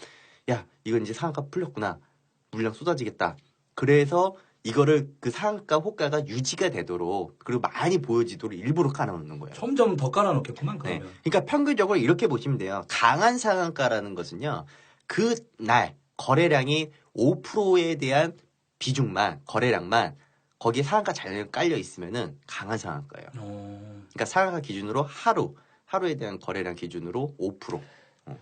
야 이건 이제 상한가 풀렸구나. 물량 쏟아지겠다. 그래서 이거를 그 상한가 호가가 유지가 되도록 그리고 많이 보여지도록 일부러 깔아놓는 거예요. 점점 더 깔아놓겠구만 네. 그러면. 그러니까 평균적으로 이렇게 보시면 돼요. 강한 상한가라는 것은요. 그 날 거래량이 5%에 대한 비중만 거래량만 거기에 상한가 잔량이 깔려 있으면은 강한 상한가예요. 그러니까 상한가 기준으로 하루에 대한 거래량 기준으로 5%.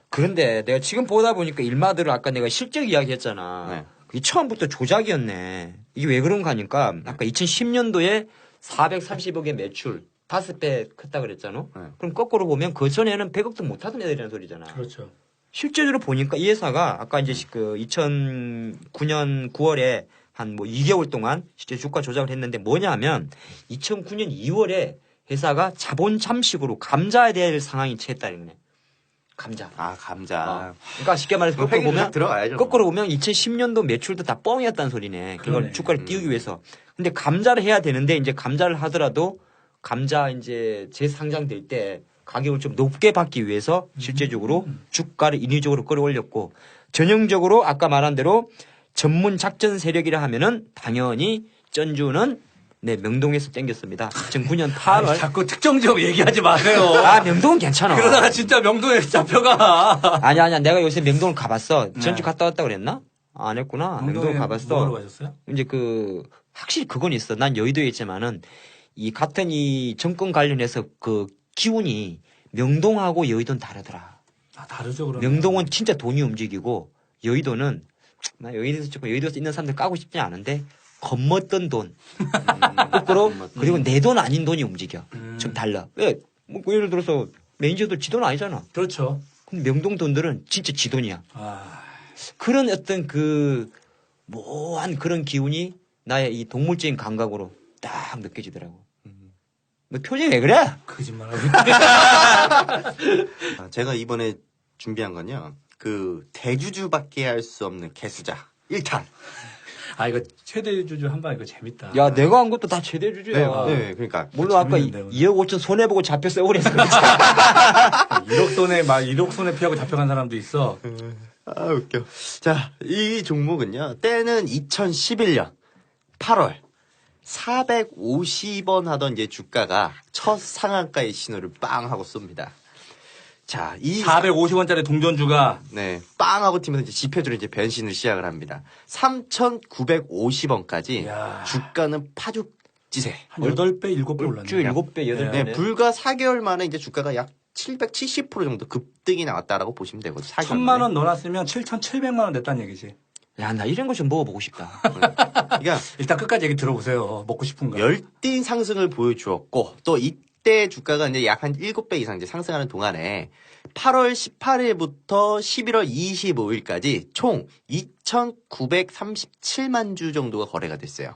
그런데 내가 지금 보다 보니까 일마들을 아까 내가 실적 이야기했잖아. 네. 그게 처음부터 조작이었네. 이게 왜 그런가 하니까 아까 2010년도에 430억의 매출 5배 컸다 그랬잖아. 네. 그럼 거꾸로 보면 그 전에는 100억도 못 하던 애들이라는 소리잖아. 그렇죠. 실제로 보니까 이 회사가 아까 이제 그 2009년 9월에 한 뭐 2개월 동안 실제 주가 조작을 했는데 뭐냐면 2009년 2월에 회사가 자본 잠식으로 감자에 대한 상황이 처했다는 거네. 감자. 감자. 그러니까 쉽게 말해서 그 거꾸로 회계도 보면 딱 들어가야죠. 거꾸로 보면 2010년도 매출도 다 뻥이었다는 소리네. 그걸 그러네. 주가를 띄우기 위해서. 근데 감자를 해야 되는데 이제 감자를 하더라도 감자 이제 재상장될 때 가격을 좀 높게 받기 위해서 실제적으로 주가를 인위적으로 끌어올렸고 전형적으로 아까 말한 대로 전문 작전 세력이라 하면은 당연히 전주는 명동에서 땡겼습니다. 2009년 8월. 자꾸 특정 지역 얘기하지 마세요. 명동은 괜찮아. 그러다가 진짜 명동에 잡혀가. 아니야. 내가 요새 명동을 가봤어. 전주 갔다 왔다 그랬나? 안 했구나. 명동을 가봤어. 뭐하러 가셨어요? 이제 확실히 그건 있어. 난 여의도에 있지만은 이 같은 이 정권 관련해서 그 기운이 명동하고 여의도는 다르더라. 다르죠, 그러면. 명동은 진짜 돈이 움직이고 여의도는 나 여의도에서 있는 사람들 까고 싶지 않은데 겁먹던 돈. 거꾸로 그리고 내 돈 아닌 돈이 움직여. 좀 달라. 왜? 뭐 예를 들어서 매니저들 지 돈 아니잖아. 그렇죠. 근데 명동 돈들은 진짜 지 돈이야. 그런 어떤 모호한 그런 기운이 나의 이 동물적인 감각으로 딱 느껴지더라고. 너 표정이 왜 그래? 거짓말하고. 제가 이번에 준비한 건요. 그 대주주밖에 할 수 없는 개수작 1탄. 아, 이거 최대 주주 한방 이거 재밌다. 야, 내가 한 것도 다 최대 주주야. 네, 그러니까. 물론 아까 재밌는데, 오늘. 2억 5천 손해보고 잡혔어요. 그래서. 1억 손에 피하고 잡혀간 사람도 있어. 아, 웃겨. 자, 이 종목은요, 때는 2011년 8월 450원 하던 이제 주가가 첫 상한가의 신호를 빵 하고 쏩니다. 자, 450원짜리 동전주가 네, 빵 하고 튀면서 이제 지표주로 이제 변신을 시작을 합니다. 3,950원까지 이야. 주가는 파죽지세. 한 8배, 7배 올랐네. 주 7배, 8배. 네, 불과 4개월 만에 이제 주가가 약 770% 정도 급등이 나왔다라고 보시면 되거든요. 4개월 1000만 원 넣어놨으면 7,700만 원 냈다는 얘기지. 야, 나 이런 거 좀 먹어보고 싶다. 그러니까 일단 끝까지 얘기 들어보세요. 먹고 싶은 거. 열띤 상승을 보여주었고 또 이때 주가가 이제 약 한 7배 이상 이제 상승하는 동안에 8월 18일부터 11월 25일까지 총 2,937만 주 정도가 거래가 됐어요.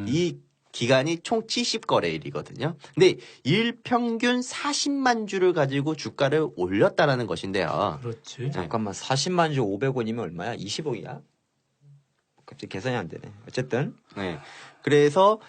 이 기간이 총 70거래일이거든요. 근데 일평균 40만 주를 가지고 주가를 올렸다라는 것인데요. 그렇지. 잠깐만, 40만 주 500원이면 얼마야? 20억이야? 갑자기 계산이 안 되네. 어쨌든. 네. 그래서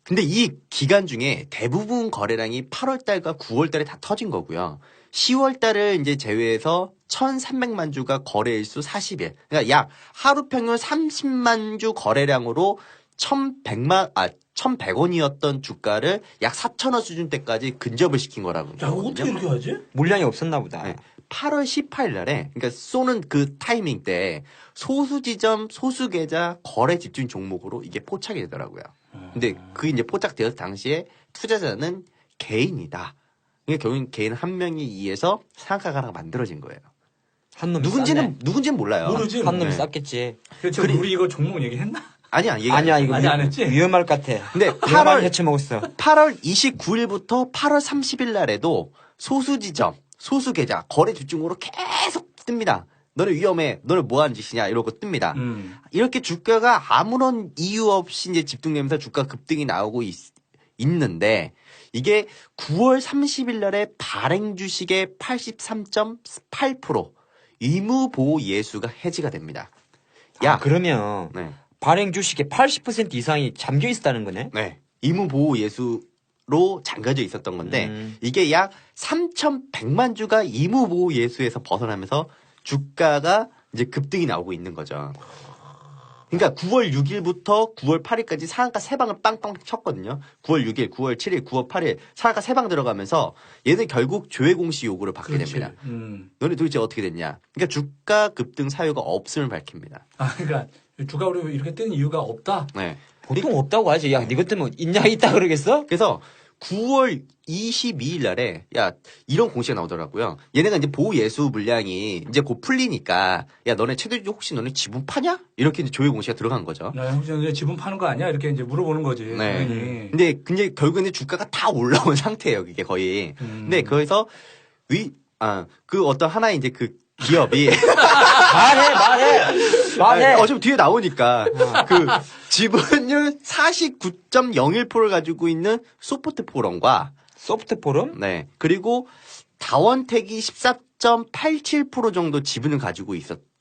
근데 이 기간 중에 대부분 거래량이 8월 달과 9월 달에 다 터진 거고요. 10월 달을 이제 제외해서 1,300만 주가 거래일수 40일. 그러니까 약 하루 평균 30만 주 거래량으로 1,100원이었던 주가를 약 4,000원 수준대까지 근접을 시킨 거라고. 야, 어떻게 이렇게 하지? 물량이 없었나 보다. 네. 8월 18일 날에, 그러니까 쏘는 그 타이밍 때 소수 지점, 소수 계좌, 거래 집중 종목으로 이게 포착이 되더라고요. 근데 그게 이제 포착되었을 당시에 투자자는 개인이다. 그러니까 결국 개인 한 명에 의해서 상한가가 하나 만들어진 거예요. 한 놈이 누군지는 몰라요. 모르지. 한 놈이 네. 쌌겠지. 그렇죠. 우리 이거 종목 얘기했나? 아니야, 얘기 아니야, 이거 아직 안 했지? 위험할 것 같아. 근데 위험한 8월 해치 먹었어. 29일부터 8월 30일 날에도 소수 지점, 소수 계좌, 거래 집중으로 계속 뜹니다. 너는 위험해. 너는 뭐 하는 짓이냐. 이러고 뜹니다. 이렇게 주가가 아무런 이유 없이 이제 집중되면서 주가 급등이 나오고 있는데 이게 9월 30일 날에 발행 주식의 83.8% 의무 보호 예수가 해지가 됩니다. 야, 그러면 네. 발행 주식의 80% 이상이 잠겨 있었다는 거네? 네. 의무 보호 예수로 잠겨져 있었던 건데 이게 약 3,100만 주가 의무 보호 예수에서 벗어나면서 주가가 이제 급등이 나오고 있는 거죠. 그러니까 9월 6일부터 9월 8일까지 상한가 3방을 빵빵 쳤거든요. 9월 6일, 9월 7일, 9월 8일 상한가 3방 들어가면서 얘는 결국 조회 공시 요구를 받게 그렇지. 됩니다. 너네 도대체 어떻게 됐냐? 그러니까 주가 급등 사유가 없음을 밝힙니다. 아, 그러니까 주가 우리 이렇게 뜨는 이유가 없다. 네. 보통 없다고 하지. 야, 니것 때문에 있냐, 있다 그러겠어? 그래서 9월 22일 날에 야 이런 공시가 나오더라고요. 얘네가 이제 보호 예수 물량이 이제 곧 풀리니까 야 너네 최대주 혹시 너네 지분 파냐? 이렇게 이제 조회 공시가 들어간 거죠. 나 혹시 지분 파는 거 아니야? 이렇게 이제 물어보는 거지. 네. 당연히. 근데 결국에는 주가가 다 올라온 상태예요. 이게 거의. 근데 거기서 그 어떤 하나의 이제 그 기업이 말해. 어차피 뒤에 나오니까 그 지분율 49.01%를 가지고 있는 소프트 포럼과 소프트 포럼? 네. 그리고 다원택이 14.87% 정도 지분을 가지고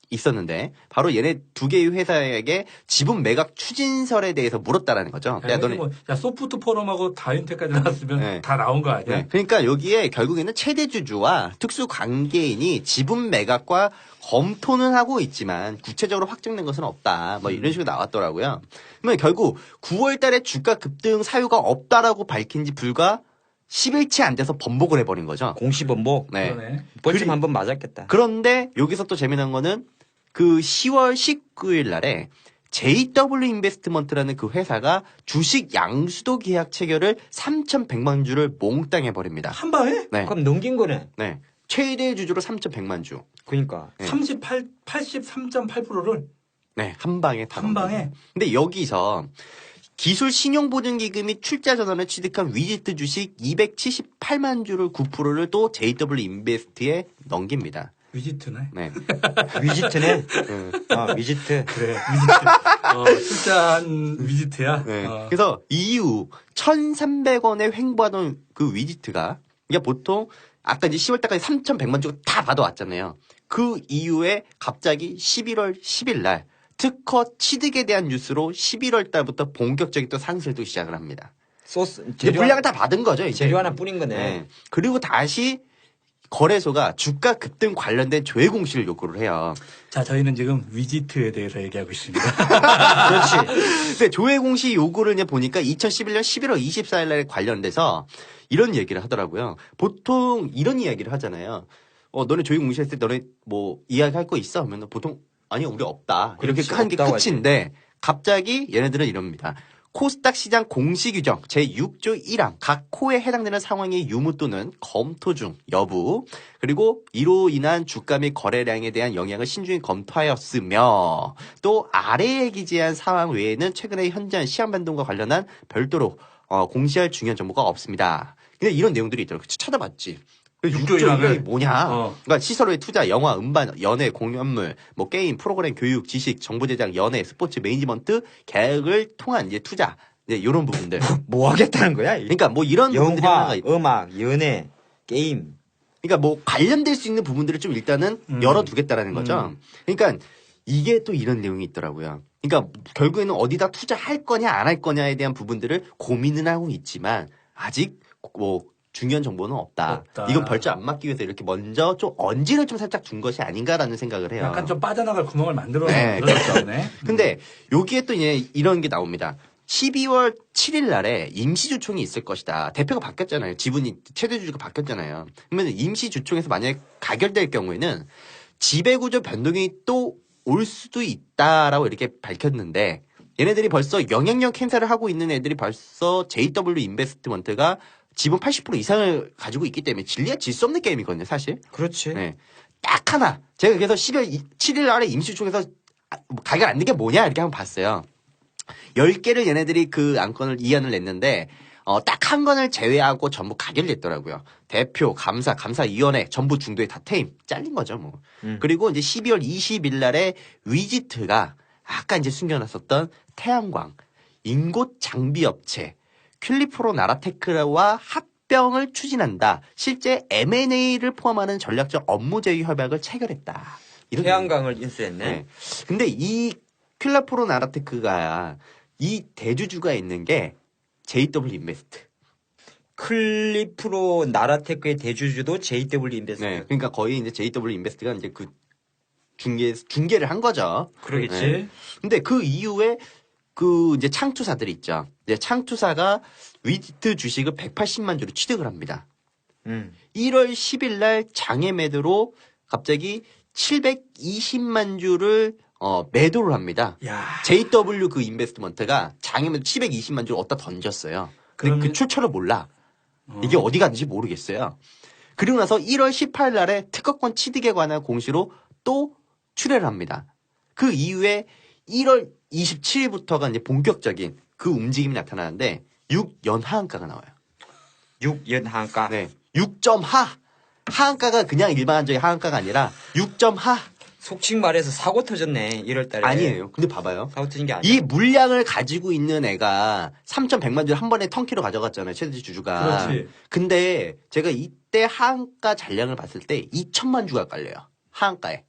있었는데 바로 얘네 두 개의 회사에게 지분 매각 추진설에 대해서 물었다라는 거죠. 야, 너네 소프트 포럼하고 다윈텍까지 나왔으면 네. 다 나온 거 아니야? 네. 그러니까 여기에 결국에는 최대주주와 특수 관계인이 지분 매각과 검토는 하고 있지만 구체적으로 확정된 것은 없다. 뭐 이런 식으로 나왔더라고요. 그러면 결국 9월 달에 주가 급등 사유가 없다라고 밝힌 지 불과 10일치 안 돼서 번복을 해버린 거죠. 공시번복. 네. 그러네. 벌금 한번 맞았겠다. 그런데 여기서 또 재미난 거는 그 10월 19일 날에 JW 인베스트먼트라는 그 회사가 주식 양수도 계약 체결을 3,100만 주를 몽땅 해버립니다. 한 방에? 네. 그럼 넘긴 거네. 네. 최대 주주로 3,100만 주. 그니까. 네. 83.8%를 네. 한 방에 다. 한 방에? 근데 여기서 기술 신용보증기금이 출자 전환을 취득한 위지트 주식 278만 주를 9%를 또 JW 인베스트에 넘깁니다. 위지트네. 네. 위지트네. 위지트. 그래, 위지트. 출자한 위지트야. 네. 그래서 이후 1,300원에 횡보하던 그 위지트가 그러니까 보통 아까 이제 10월 달까지 3,100만 주가 다 받아왔잖아요. 그 이후에 갑자기 11월 10일 날 특허 취득에 대한 뉴스로 11월 달부터 본격적인 또 상세도 시작을 합니다. 소스 이제 물량을 다 받은 거죠, 이제. 재료 하나 뿌린 거네. 네. 그리고 다시 거래소가 주가 급등 관련된 조회 공시를 요구를 해요. 자, 저희는 지금 위지트에 대해서 얘기하고 있습니다. 그렇지. 근데 조회 공시 요구를 이제 보니까 2011년 11월 24일 날에 관련돼서 이런 얘기를 하더라고요. 보통 이런 이야기를 하잖아요. 너네 조회 공시했을 때 너네 뭐 이야기할 거 있어? 하면 보통 아니 우리 없다. 이렇게 그렇지, 한 게 없다고 끝인데 갑자기 얘네들은 이럽니다. 코스닥 시장 공시 규정 제6조 1항 각 코에 해당되는 상황의 유무 또는 검토 중 여부 그리고 이로 인한 주가 및 거래량에 대한 영향을 신중히 검토하였으며 또 아래에 기재한 사항 외에는 최근에 현재한 시장 변동과 관련한 별도로 공시할 중요한 정보가 없습니다. 근데 이런 내용들이 있더라고요. 찾아봤지. 6조 6조 1항을 1항이 뭐냐? 그러니까 시설의 투자, 영화, 음반, 연예, 공연물, 뭐 게임, 프로그램, 교육, 지식, 정보 제작, 연예, 스포츠, 매니지먼트 계획을 통한 이제 투자, 이제 이런 부분들. 뭐 하겠다는 거야? 그러니까 뭐 이런 부분들이 영화, 하나가 있. 음악, 연애, 게임. 그러니까 뭐 관련될 수 있는 부분들을 좀 일단은 열어두겠다라는 거죠. 그러니까 이게 또 이런 내용이 있더라고요. 그러니까 결국에는 어디다 투자할 거냐 안 할 거냐에 대한 부분들을 고민은 하고 있지만 아직 뭐 중요한 정보는 없다. 이건 벌점 안 맞기 위해서 이렇게 먼저 좀 언지를 좀 살짝 둔 것이 아닌가라는 생각을 해요. 약간 좀 빠져나갈 구멍을 만들어 네, 놓네. 근데 여기에 또 이제 이런 게 나옵니다. 12월 7일 날에 임시주총이 있을 것이다. 대표가 바뀌었잖아요. 지분이 최대주주가 바뀌었잖아요. 그러면 임시주총에서 만약에 가결될 경우에는 지배구조 변동이 또 올 수도 있다라고 이렇게 밝혔는데 얘네들이 벌써 영향력 행사를 하고 있는 애들이 벌써 JW 인베스트먼트가 지분 80% 이상을 가지고 있기 때문에 질리야 질 수 없는 게임이거든요, 사실. 그렇지. 네. 딱 하나. 제가 그래서 7일 날에 임시주총에서 가결 안 된 게 뭐냐 이렇게 한번 봤어요. 10개를 얘네들이 그 안건을 이안을 냈는데 딱 한 건을 제외하고 전부 가결됐더라고요. 대표, 감사위원회 전부 중도에 다 퇴임. 잘린 거죠, 뭐. 그리고 이제 12월 20일 날에 위지트가 아까 이제 숨겨놨었던 태양광, 인곳 장비업체, 퀼리프로 나라테크와 합병을 추진한다. 실제 M&A를 포함하는 전략적 업무 제휴 협약을 체결했다. 이런 태양광을 인수했네. 네. 근데 이 퀼리프로 나라테크가 이 대주주가 있는 게 JW 인베스트. 클리프로 나라테크의 대주주도 JW 인베스트. 네. 그러니까 거의 이제 JW 인베스트가 이제 그 중개를 한 거죠. 그러겠지. 네. 근데 그 이후에 그 이제 창투사들이 있죠. 이제 창투사가 위지트 주식을 180만 주로 취득을 합니다. 1월 10일 날 장외 매도로 갑자기 720만 주를 매도를 합니다. 야. JW 그 인베스트먼트가 장외 매도 720만 주를 어디다 던졌어요. 근데 그러면- 그 출처를 몰라. 이게 어디 갔는지 모르겠어요. 그리고 나서 1월 18일 날에 특허권 취득에 관한 공시로 또 출회를 합니다. 그 이후에 1월 27일부터가 이제 본격적인 그 움직임이 나타나는데 6연 하한가가 나와요. 6연 하한가. 네. 6점 하. 하한가가 그냥 일반적인 하한가가 아니라 6점 하. 속칭 말해서 사고 터졌네. 1월 달에. 아니에요. 근데 봐봐요. 사고 터진 게 아니야. 이 물량을 가지고 있는 애가 3,100만 주를 한 번에 턴키로 가져갔잖아요. 최대 주주가. 그렇지. 근데 제가 이때 하한가 잔량을 봤을 때 2천만 주가 깔려요. 하한가에.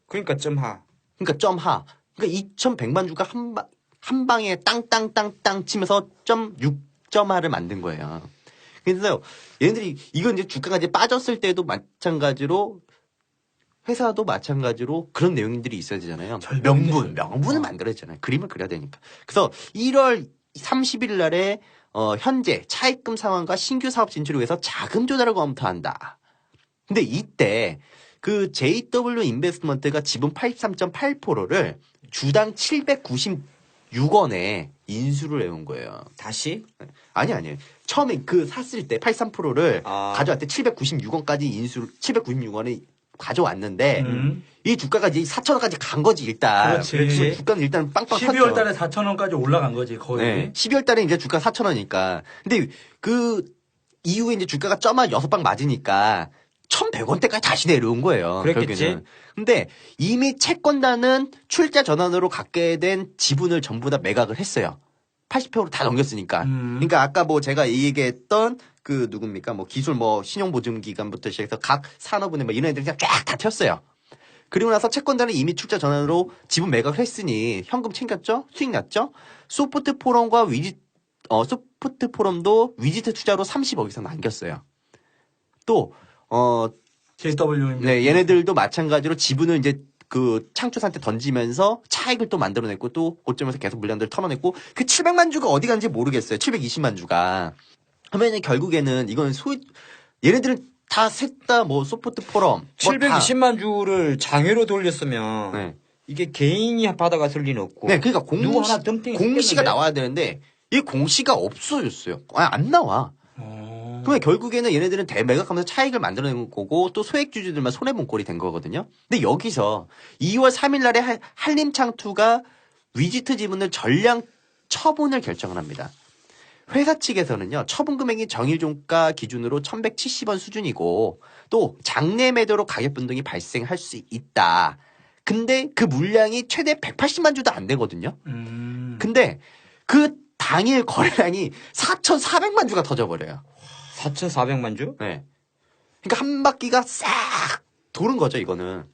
그러니까 점하. 그러니까 점 하. 그러니까 2,100만 주가 한 방에 땅땅땅땅 치면서 6.하를 만든 거예요. 그래서 얘네들이 이건 이제 주가가 이제 빠졌을 때도 마찬가지로 회사도 마찬가지로 그런 내용들이 있어야 되잖아요. 명분을 만들어야잖아요. 그림을 그려야 되니까. 그래서 1월 30일 날에 현재 차입금 상황과 신규 사업 진출을 위해서 자금 조달을 검토한다. 근데 이때 그 JW 인베스트먼트가 지분 83.8%를 주당 796원에 인수를 해온 거예요. 다시? 아니. 처음에 그 샀을 때 83%를 가져갈 때 796원까지 796원이 가져왔는데 이 주가가 이제 4,000원까지 간 거지 일단. 그렇지. 그래서 주가는 일단 빵빵 12월 달에 4,000원까지 올라간 거지, 거의. 네. 12월 달에 이제 주가 4,000원이니까. 근데 그 이후에 이제 주가가 점한 6방 맞으니까 1,100원대까지 다시 내려온 거예요. 그랬겠지. 결국에는. 근데 이미 채권단은 출자 전환으로 갖게 된 지분을 전부 다 매각을 했어요. 80%로 다 넘겼으니까. 그러니까 아까 뭐 제가 얘기했던 그 누굽니까? 뭐 기술 뭐 신용보증기관부터 시작해서 각 산업은행 뭐 이런 애들이 그냥 쫙 다 튀었어요. 그리고 나서 채권자는 이미 출자 전환으로 지분 매각을 했으니 현금 챙겼죠? 수익 났죠? 소프트 포럼과 소프트 포럼도 위지트 투자로 30억 이상 남겼어요. 또, JW입니다. 네, 얘네들도 마찬가지로 지분을 이제 그 창조사한테 던지면서 차익을 또 만들어냈고 또 고점에서 계속 물량들을 털어냈고 그 700만 주가 어디 간지 모르겠어요. 720만 주가. 하면은 결국에는 이건 얘네들은 다 셋 다 뭐 소프트 포럼 720만 주를 장외로 돌렸으면 네. 이게 개인이 받아갔을 리는 없고. 네, 그러니까 누구 하나 덤핑 공시가 했겠는데? 나와야 되는데 이 공시가 없어졌어요. 안 나와. 그러면 결국에는 얘네들은 대매각하면서 차익을 만들어낸 거고 또 소액주주들만 손해본 꼴이 된 거거든요. 근데 여기서 2월 3일 날에 한림창투가 위지트 지분을 전량 처분을 결정을 합니다. 회사 측에서는요, 처분 금액이 정일 종가 기준으로 1,170원 수준이고, 또 장내 매도로 가격 변동이 발생할 수 있다. 근데 그 물량이 최대 180만 주도 안 되거든요. 근데 그 당일 거래량이 4,400만 주가 터져버려요. 4,400만 주? 네. 그러니까 한 바퀴가 싹 도는 거죠, 이거는.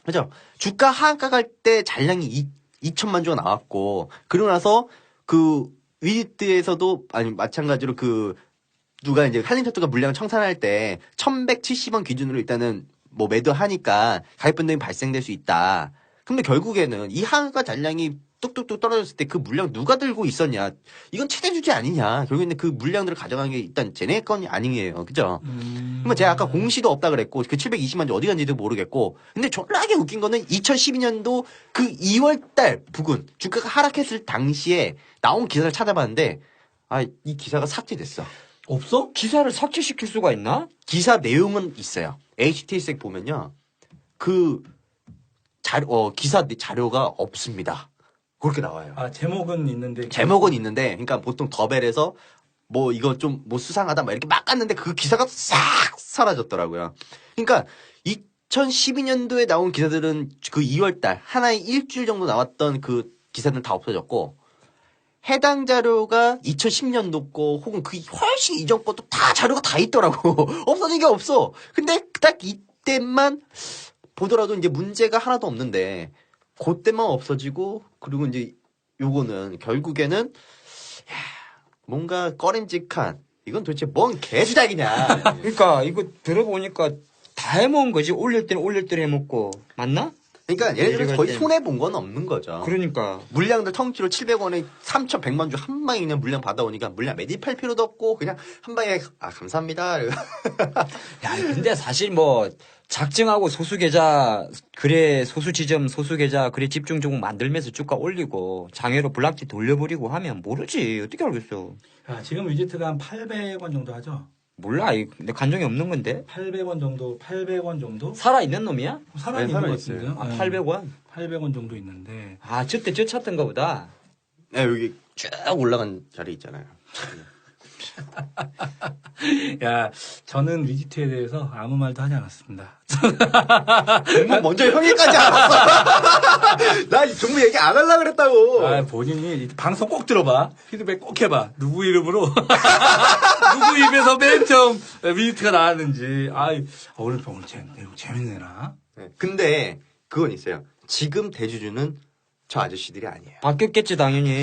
그죠? 주가 하한가 갈 때 잔량이 2천만 주가 나왔고, 그러고 나서 그 위지트에서도 아니 마찬가지로 그 누가 이제 한림차트가 물량 청산할 때 1,170원 기준으로 일단은 뭐 매도하니까 가격 변동이 발생될 수 있다. 근데 결국에는 이 하한가 잔량이 뚝뚝뚝 떨어졌을 때 그 물량 누가 들고 있었냐? 이건 최대 주제 아니냐? 결국에는 그 물량들을 가져간 게 일단 쟤네 건이 아니에요, 그죠? 그러면 제가 아까 공시도 없다 그랬고 그 720만 주 어디 간지도 모르겠고, 근데 졸라게 웃긴 거는 2012년도 그 2월달 부근 주가가 하락했을 당시에 나온 기사를 찾아봤는데 이 기사가 삭제됐어. 없어? 기사를 삭제시킬 수가 있나? 기사 내용은 있어요. HTS에 보면요, 그 기사 자료가 없습니다. 그렇게 나와요. 아, 제목은 있는데. 제목은 있는데, 그러니까 보통 더벨에서 뭐 이거 좀 뭐 수상하다 막 이렇게 막 갔는데 그 기사가 싹 사라졌더라고요. 그러니까 2012년도에 나온 기사들은 그 2월달 하나의 일주일 정도 나왔던 그 기사들은 다 없어졌고, 해당 자료가 2010년도 거 혹은 그 훨씬 이전 것도 다 자료가 다 있더라고. 없어진 게 없어. 근데 딱 이때만 보더라도 이제 문제가 하나도 없는데 그때만 없어지고, 그리고 이제 요거는 결국에는 뭔가 꺼림직한, 이건 도대체 뭔 개수작이냐. 그러니까 이거 들어보니까 다 해먹은 거지. 올릴 때는 올릴 대로 해먹고. 맞나? 그러니까 얘네들은 내려갈 거의 땐. 손해본 건 없는 거죠. 그러니까. 물량들 통째로 700원에 3,100만 주 한 방에 그냥 물량 받아오니까 물량 매집할 필요도 없고 그냥 한 방에 감사합니다. 야, 근데 사실 뭐 작정하고 소수 계좌 그래 소수 지점 소수 계좌 그래 집중 종목 만들면서 주가 올리고 장외로 블락지 돌려버리고 하면 모르지. 어떻게 알겠어. 아, 지금 위지트가 한 800원 정도 하죠? 몰라. 내 간정이 없는 건데. 800원 정도? 살아있는 놈이야? 살아있는 네, 것 살아있어요. 같은데요? 아, 네. 800원? 800원 정도 있는데. 아, 저때 저 찾던가 보다. 네, 여기 쭉 올라간 자리 있잖아요. 야, 저는 위지트에 대해서 아무 말도 하지 않았습니다. 정말 먼저 형이까지 알았어. 나 정말 얘기 안 하려고 그랬다고. 아, 본인이 방송 꼭 들어봐. 피드백 꼭 해봐. 누구 이름으로 누구 입에서 맨 처음 위지트가 나왔는지. 오늘 재밌네라. 네, 근데 그건 있어요. 지금 대주주는 저 아저씨들이 아니에요. 바뀌었겠지, 당연히.